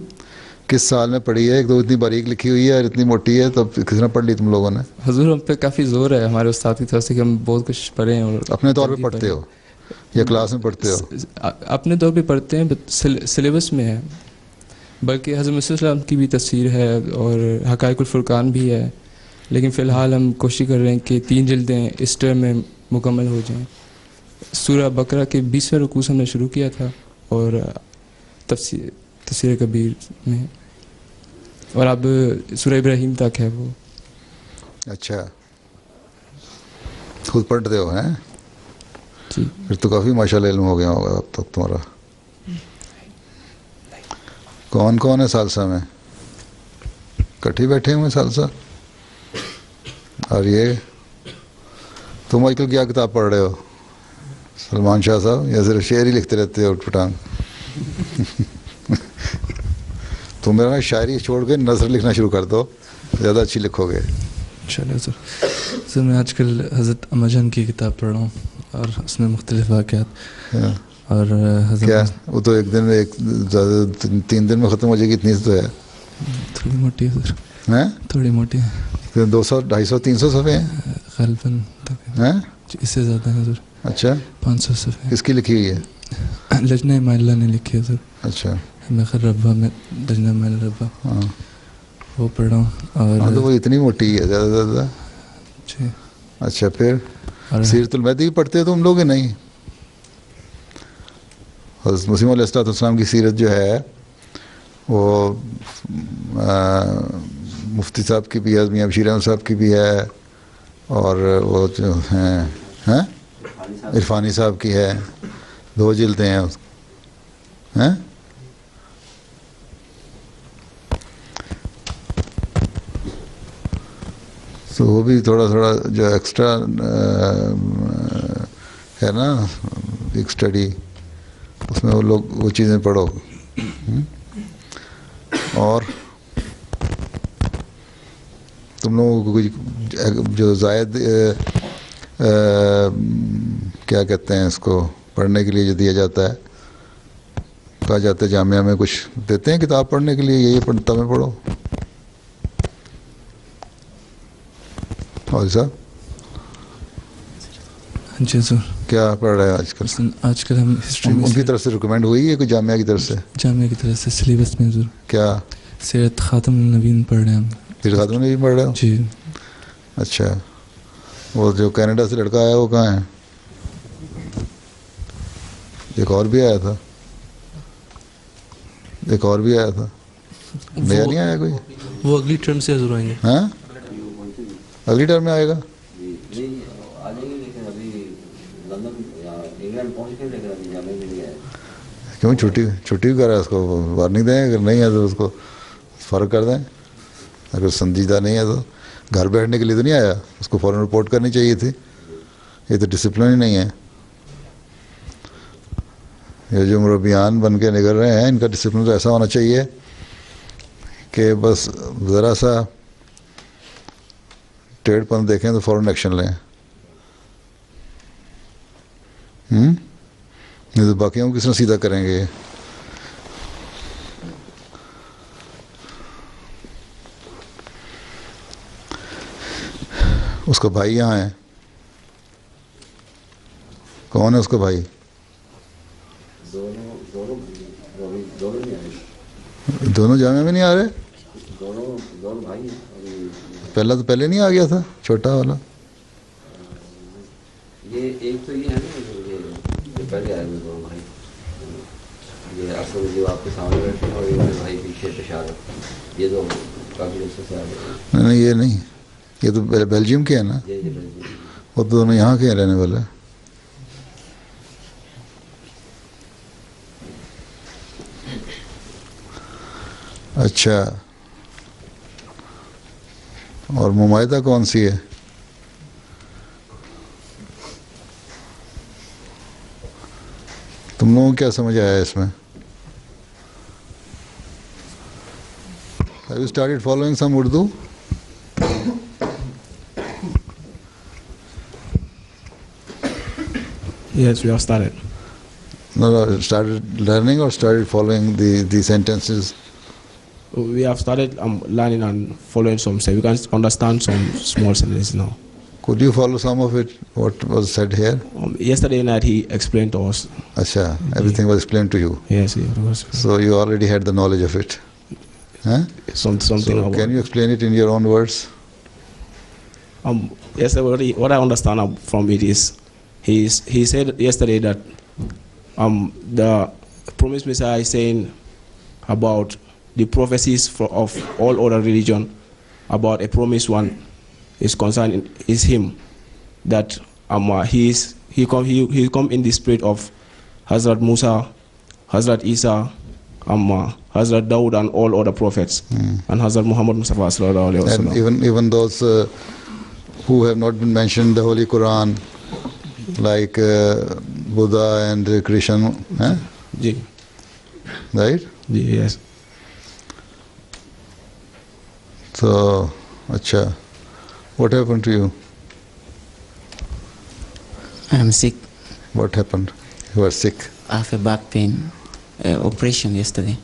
کس سال میں پڑھی ہے؟ ایک تو اتنی باریک لکھی ہوئی ہے اور اتنی موٹی ہے تو کس نے پڑھ لی تم لوگوں نے؟ حضور ہم پہ کافی زور ہے ہمارے استاد کی طرف سے کہ ہم بہت کچھ پڑھے ہیں. اور اپنے طور پہ پڑھتے ہو یا کلاس میں پڑھتے ہو؟ اپنے طور پہ پڑھتے ہیں سلیبس میں ہے. بلکہ حضرت مسیح علیہ السلام کی بھی تفسیر ہے اور حقائق الفرقان بھی ہے. لیکن فی الحال ہم کوشش کر رہے ہیں کہ 3 جلدیں اس ٹرم میں مکمل ہو جائیں. سورہ بقرہ کے 20ویں رکوع سے ہم نے شروع کیا تھا اور تفسیر کبیر میں اور اب سورہ ابراہیم تک ہے وہ. اچھا خود پڑھتے ہو ہیں؟ جی. پھر تو کافی ماشاءاللہ علم ہو گیا ہوگا اب تک تمہارا. کون ہے سالسہ میں؟ کٹھی بیٹھے ہوئے سالسہ. اور یہ تم آج کل کیا کتاب پڑھ رہے ہو؟ سلمان شاہ صاحب یا صرف شعر ہی لکھتے رہتے ہو اٹھ پٹانگ؟ تم میرا شاعری چھوڑ کے نثر لکھنا شروع کر دو زیادہ اچھی لکھو گے انشاءاللہ. سر میں آج کل حضرت اما جان کی کتاب پڑھ رہا ہوں اور اس میں مختلف واقعات اور کیا وہ تو ایک دن میں 3 دن میں ختم ہو جائے گی اتنی تو ہے. تھوڑی موٹی ہے سر. تھوڑی موٹی ہے. 200 250 300 صفحے ہیں غالباً اس سے زیادہ ہیں سر. اچھا 500 صفحے. کس کی لکھی ہوئی ہے؟ لجنہ مائلہ نے لکھی ہے سر. اچھا مخر ربا میں لجنہ مائلہ ربا وہ پڑھ رہا ہوں. اور تو وہ اتنی موٹی ہے زیادہ زیادہ. جی. اچھا پھر سیرت المہدی بھی پڑھتے ہو تم لوگ نہیں؟ حضرت مسیح علیہ السلام کی سیرت جو ہے وہ مفتی صاحب کی بھی ہے میاں بشیر احمد صاحب کی بھی ہے اور وہ جو ہیں عرفانی صاحب کی ہے. 2 جلدیں ہیں تو وہ بھی تھوڑا جو ایکسٹرا ہے نا ایک اسٹڈی اس میں وہ چیزیں پڑھو. اور تم لوگوں کو جو زائد کیا کہتے ہیں اس کو پڑھنے کے لیے جو دیا جاتا ہے, کہا جاتا ہے جامعہ میں کچھ دیتے ہیں کتاب پڑھنے کے لیے, یہی پڑھتا میں پڑھو. اور صاحب جی سر, کیا پڑھ رہے ہیں آج کل؟ آج کل ہم ہسٹری میں ان کی طرف سے ریکمینڈ ہوئی ہے کوئی جامعہ کی طرف سے؟ جامعہ کی طرف سے سلیبس میں ضرور. کیا سیرت خاتم النبیین پڑھ رہے ہیں ہم. سیرت خاتم النبیین پڑھ رہے ہو؟ جی. اچھا, وہ جو کینیڈا سے لڑکا آیا وہ کہاں ہے؟ ایک اور بھی آیا تھا, ایک اور بھی آیا تھا, نیا نہیں آیا کوئی؟ وہ اگلی ٹرم سے ضرور آئیں گے. ہاں اگلی ٹرم میں آئے گا. کیوں چھٹی بھی کر رہا ہے, اس کو وارننگ دیں, اگر نہیں ہے تو اس کو فرق کر دیں. اگر سنجیدہ نہیں ہے تو گھر بیٹھنے کے لیے تو نہیں آیا, اس کو فوراً رپورٹ کرنی چاہیے تھی. یہ تو ڈسپلن ہی نہیں ہے. یہ جو مربیان بن کے نکل رہے ہیں ان کا ڈسپلن تو ایسا ہونا چاہیے کہ بس ذرا سا ٹیڑھ پن دیکھیں تو فوراً ایکشن لیں. نہیں تو باقیوں کو کس طرح سیدھا کریں گے؟ اس کا بھائی یہاں ہے, کون ہے اس کا بھائی؟ دونوں جامعہ میں نہیں آ رہے؟ پہلا تو پہلے نہیں آ گیا تھا چھوٹا والا؟ یہ ایک تو یہ ہے نا, یہ پہلے آئے ہوئے دونوں بھائی, یہ اصل جو آپ کے سامنے بیٹھے ہیں اور یہ بھائی پیچھے پشارت, یہ دو کافی عرصے سے آ گئے. نہیں یہ نہیں, یہ تو بیلجیم کے ہیں نا, وہ تو دونوں یہاں کے ہیں رہنے والے. اچھا, اور ممائدہ کون سی ہے؟ تم لوگوں کو کیا سمجھ آیا اس میں؟ Have you started following some Urdu? Yes, we have started. No, started learning or started following the sentences? We have started learning and following some, so we can understand some small sentences now. Could you follow some of it, what was said here? Yesterday night he explained to us. Acha, everything was explained to you? Yes, it was. So you already had the knowledge of it? Huh? Something so about can you explain it in your own words? Yes, what I understand from it is, he said yesterday that the promised Messiah is saying about the prophecies of all other religion about a promised one is concerned is him, that he come in the spirit of Hazrat Musa, Hazrat Isa, Hazrat Dawood and all other prophets, and Hazrat Muhammad Mustafa sallallahu alaihi wasallam. And even those who have not been mentioned in the Holy Quran, like Buddha and Krishna, right? Yes. So, acha, what happened to you? I am sick. What happened? You were sick. I have a back pain. Operation yesterday.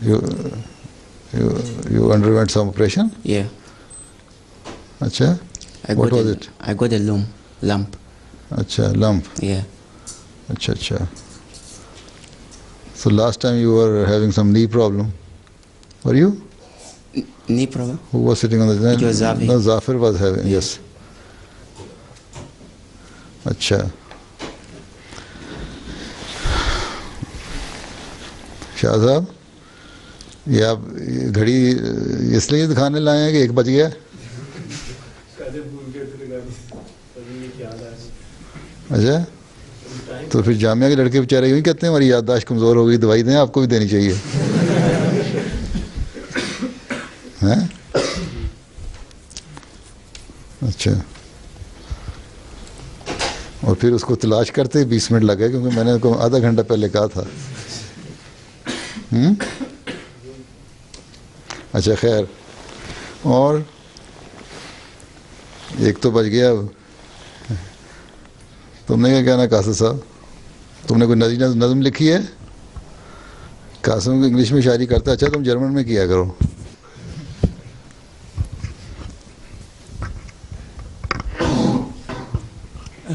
You underwent some operation? Yeah. Acha? What was it? I got a lump. Acha, lump. Yeah. Acha. So last time you were having some knee problem. Were you? Knee problem? Who was sitting on the... It was Zafir. No, Zafir was having, yes. Acha. شاہ صاحب, یہ آپ گھڑی اس لیے دکھانے لائے ہیں کہ 1 بج گیا؟ اچھا, تو پھر جامعہ کے لڑکے بیچارے یوں ہی کہتے ہیں ہماری یادداشت کمزور ہو گئی, دوائی دیں, آپ کو بھی دینی چاہیے. اچھا, اور پھر اس کو تلاش کرتے 20 منٹ لگے, کیونکہ میں نے کو آدھا گھنٹہ پہلے کہا تھا. اچھا خیر, اور ایک تو بچ گیا اب, تم نے کیا کہنا قاسم صاحب؟ تم نے کوئی نظم لکھی ہے؟ قاسم کو انگلش میں شاعری کرتا ہے، اچھا تم جرمن میں کیا کرو.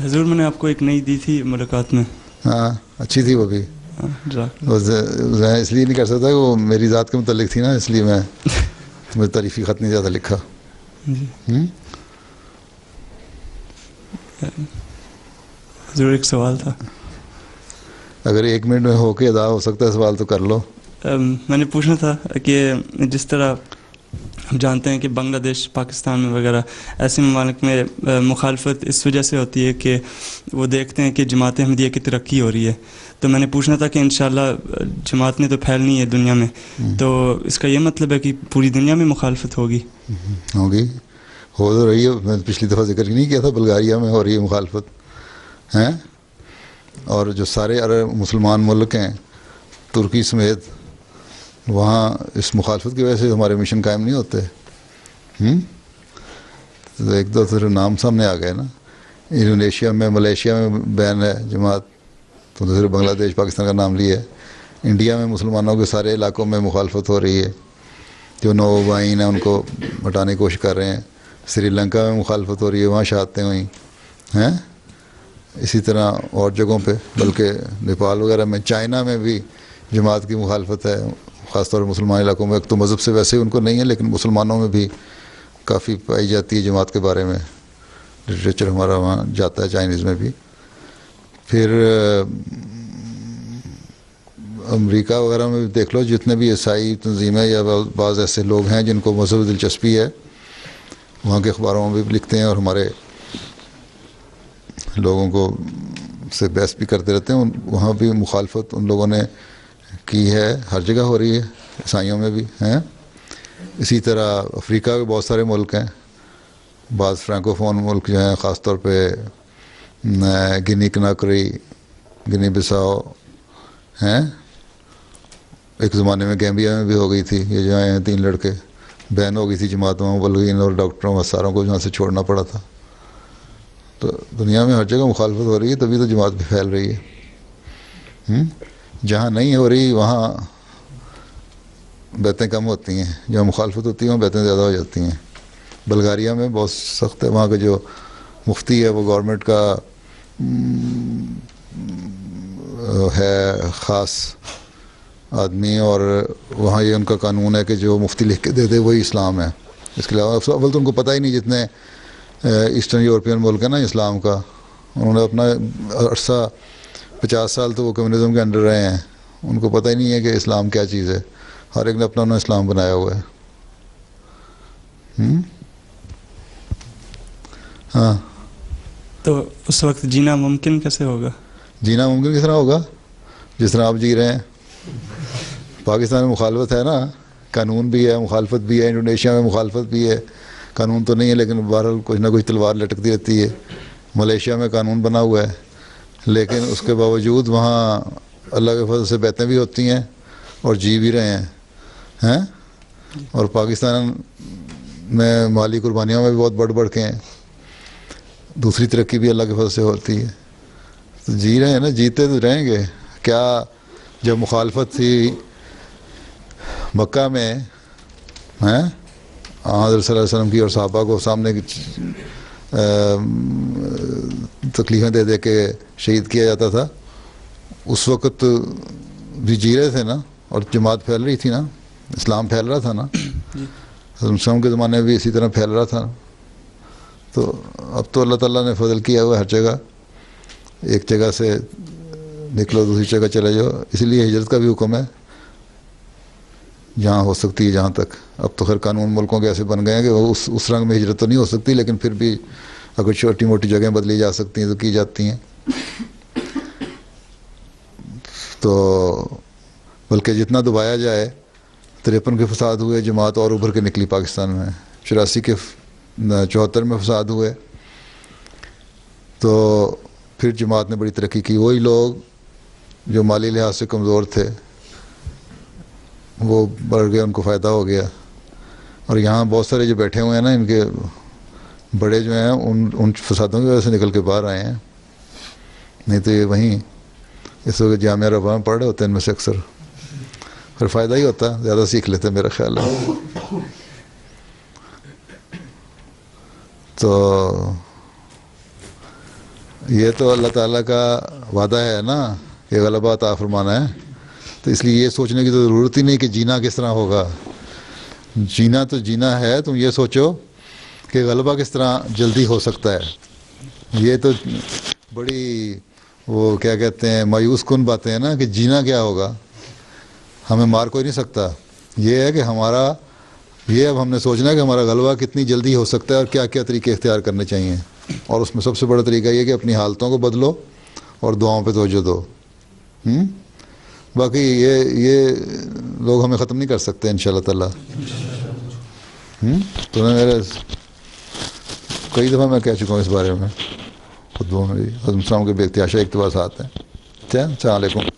حضور میں نے آپ کو ایک نئی دی تھی ملاقات میں. ہاں اچھی تھی وہ بھی. اس لیے نہیں کر سکتا کہ وہ میری ذات کے متعلق تھی نا، اس لیے میں تمہیں تعریفی خط نہیں زیادہ لکھا. ضرور ایک سوال تھا، اگر 1 منٹ میں ہو کے ادا ہو سکتا ہے سوال تو کر لو. میں نے پوچھنا تھا کہ جس طرح ہم جانتے ہیں کہ بنگلہ دیش، پاکستان میں وغیرہ ایسے ممالک میں مخالفت اس وجہ سے ہوتی ہے کہ وہ دیکھتے ہیں کہ جماعت احمدیہ کی ترقی ہو رہی ہے. تو میں نے پوچھنا تھا کہ انشاءاللہ جماعت نے تو پھیلنی ہے دنیا میں، تو اس کا یہ مطلب ہے کہ پوری دنیا میں مخالفت ہوگی؟ ہوگی، ہو تو رہی ہے. میں پچھلی دفعہ ذکر نہیں کیا تھا، بلغاریہ میں ہو رہی ہے مخالفت ہیں، اور جو سارے عرب مسلمان ملک ہیں ترکی سمیت، وہاں اس مخالفت کی وجہ سے ہمارے مشن قائم نہیں ہوتے. تو ایک دو صرف نام سامنے آ گئے نا. انڈونیشیا میں، ملیشیا میں بین ہے جماعت، تو صرف بنگلہ دیش پاکستان کا نام لیا ہے. انڈیا میں مسلمانوں کے سارے علاقوں میں مخالفت ہو رہی ہے، جو نوآبائین ہیں ان کو ہٹانے کی کوشش کر رہے ہیں. سری لنکا میں مخالفت ہو رہی ہے، وہاں شہادتیں ہوئیں ہیں. اسی طرح اور جگہوں پہ، بلکہ نیپال وغیرہ میں، چائنا میں بھی جماعت کی مخالفت ہے، خاص طور پر مسلمان علاقوں میں. ایک تو مذہب سے ویسے ان کو نہیں ہے، لیکن مسلمانوں میں بھی کافی پائی جاتی ہے جماعت کے بارے میں. لٹریچر ہمارا وہاں جاتا ہے چائنیز میں بھی. پھر امریکہ وغیرہ میں بھی دیکھ لو، جتنے بھی عیسائی تنظیمیں یا بعض ایسے لوگ ہیں جن کو مذہب دلچسپی ہے، وہاں کے اخباروں میں بھی لکھتے ہیں اور ہمارے لوگوں کو سے بحث بھی کرتے رہتے ہیں. وہاں بھی مخالفت ان لوگوں نے کی ہے، ہر جگہ ہو رہی ہے، عیسائیوں میں بھی ہیں. اسی طرح افریقہ کے بہت سارے ملک ہیں، بعض فرینکوفون ملک جو ہیں، خاص طور پہ گنی کناکری، گنی بساؤ ہیں. ایک زمانے میں گیمبیا میں بھی ہو گئی تھی. یہ جو آئے ہیں 3 لڑکے، بین ہو گئی تھی جماعت میں، بلغین اور ڈاکٹروں ساروں کو جہاں سے چھوڑنا پڑا تھا. تو دنیا میں ہر جگہ مخالفت ہو رہی ہے، تبھی تو جماعت بھی پھیل رہی ہے. جہاں نہیں ہو رہی وہاں بیعتیں کم ہوتی ہیں، جہاں مخالفت ہوتی ہے وہاں بیعتیں زیادہ ہو جاتی ہیں. بلغاریہ میں بہت سخت ہے، وہاں کا جو مفتی ہے وہ گورنمنٹ کا ہے خاص آدمی، اور وہاں یہ ان کا قانون ہے کہ جو مفتی لکھ کے دے دے وہی اسلام ہے. اس کے علاوہ اول تو ان کو پتہ ہی نہیں، جتنے ایسٹرن یورپین ملک ہیں نا اسلام کا، انہوں نے اپنا عرصہ 50 سال تو وہ کمیونزم کے انڈر رہے ہیں، ان کو پتہ ہی نہیں ہے کہ اسلام کیا چیز ہے. ہر ایک نے اپنا انہوں نے اسلام بنایا ہوا ہے. ہاں، تو اس وقت جینا ممکن کیسے ہوگا؟ جینا ممکن کس طرح ہوگا؟ جس طرح آپ جی رہے ہیں. پاکستان میں مخالفت ہے نا، قانون بھی ہے، مخالفت بھی ہے. انڈونیشیا میں مخالفت بھی ہے، قانون تو نہیں ہے لیکن بہرحال کچھ نہ کچھ تلوار لٹکتی رہتی ہے. ملیشیا میں قانون بنا ہوا ہے، لیکن اس کے باوجود وہاں اللہ کے فضل سے بیعتیں بھی ہوتی ہیں اور جی بھی رہے ہیں. اور پاکستان میں مالی قربانیوں میں بھی بہت بڑھ کے ہیں. دوسری ترقی بھی اللہ کے فضل سے ہوتی ہے. تو جی رہے ہیں نا، جیتے تو رہیں گے. کیا جب مخالفت تھی مکہ میں حضرت صلی اللہ علیہ وسلم کی اور صحابہ کو سامنے تکلیفیں دے دے کے شہید کیا جاتا تھا، اس وقت بھی جی رہے تھے نا، اور جماعت پھیل رہی تھی نا، اسلام پھیل رہا تھا نا. حضرت مسلم کے زمانے میں بھی اسی طرح پھیل رہا تھا. تو اب تو اللہ تعالیٰ نے فضل کیا ہوا ہر جگہ، ایک جگہ سے نکلو دوسری جگہ چلے جاؤ. اسی لیے ہجرت کا بھی حکم ہے جہاں ہو سکتی ہے جہاں تک. اب تو خیر قانون ملکوں کے ایسے بن گئے ہیں کہ وہ اس رنگ میں ہجرت تو نہیں ہو سکتی، لیکن پھر بھی اگر چھوٹی موٹی جگہیں بدلی جا سکتی ہیں تو کی جاتی ہیں. تو بلکہ جتنا دبایا جائے، 53 کے فساد ہوئے، جماعت اور ابھر کے نکلی پاکستان میں. 84 کے 74 میں فساد ہوئے، تو پھر جماعت نے بڑی ترقی کی. وہی لوگ جو مالی لحاظ سے کمزور تھے وہ بڑھ گئے، ان کو فائدہ ہو گیا. اور یہاں بہت سارے جو بیٹھے ہوئے ہیں نا، ان کے بڑے جو ہیں ان فسادوں کی وجہ سے نکل کے باہر آئے ہیں. نہیں تو یہ وہیں اس وقت جامعہ ربا میں پڑھ رہے ہوتے ہیں ان میں سے اکثر، پھر فائدہ ہی ہوتا ہے، زیادہ سیکھ لیتے ہیں میرا خیال ہے. تو یہ تو اللہ تعالیٰ کا وعدہ ہے نا کہ غلبہ عطا فرمانا ہے، تو اس لیے یہ سوچنے کی تو ضرورت ہی نہیں کہ جینا کس طرح ہوگا. جینا تو جینا ہے، تم یہ سوچو کہ غلبہ کس طرح جلدی ہو سکتا ہے. یہ تو بڑی وہ کیا کہتے ہیں مایوس کن باتیں ہیں نا کہ جینا کیا ہوگا، ہمیں مار کوئی نہیں سکتا. یہ ہے کہ ہمارا یہ اب ہم نے سوچنا ہے کہ ہمارا غلبہ کتنی جلدی ہو سکتا ہے اور کیا کیا طریقے اختیار کرنے چاہیے. اور اس میں سب سے بڑا طریقہ یہ کہ اپنی حالتوں کو بدلو اور دعاؤں پہ توجہ دو. باقی یہ لوگ ہمیں ختم نہیں کر سکتے انشاءاللہ تعالیٰ. تو نے میرے کئی دفعہ میں کہہ چکا ہوں اس بارے میں خطبوں میں بھی. حضرت السلام کے بے اختیار اقتباسات ہیں. السلام علیکم.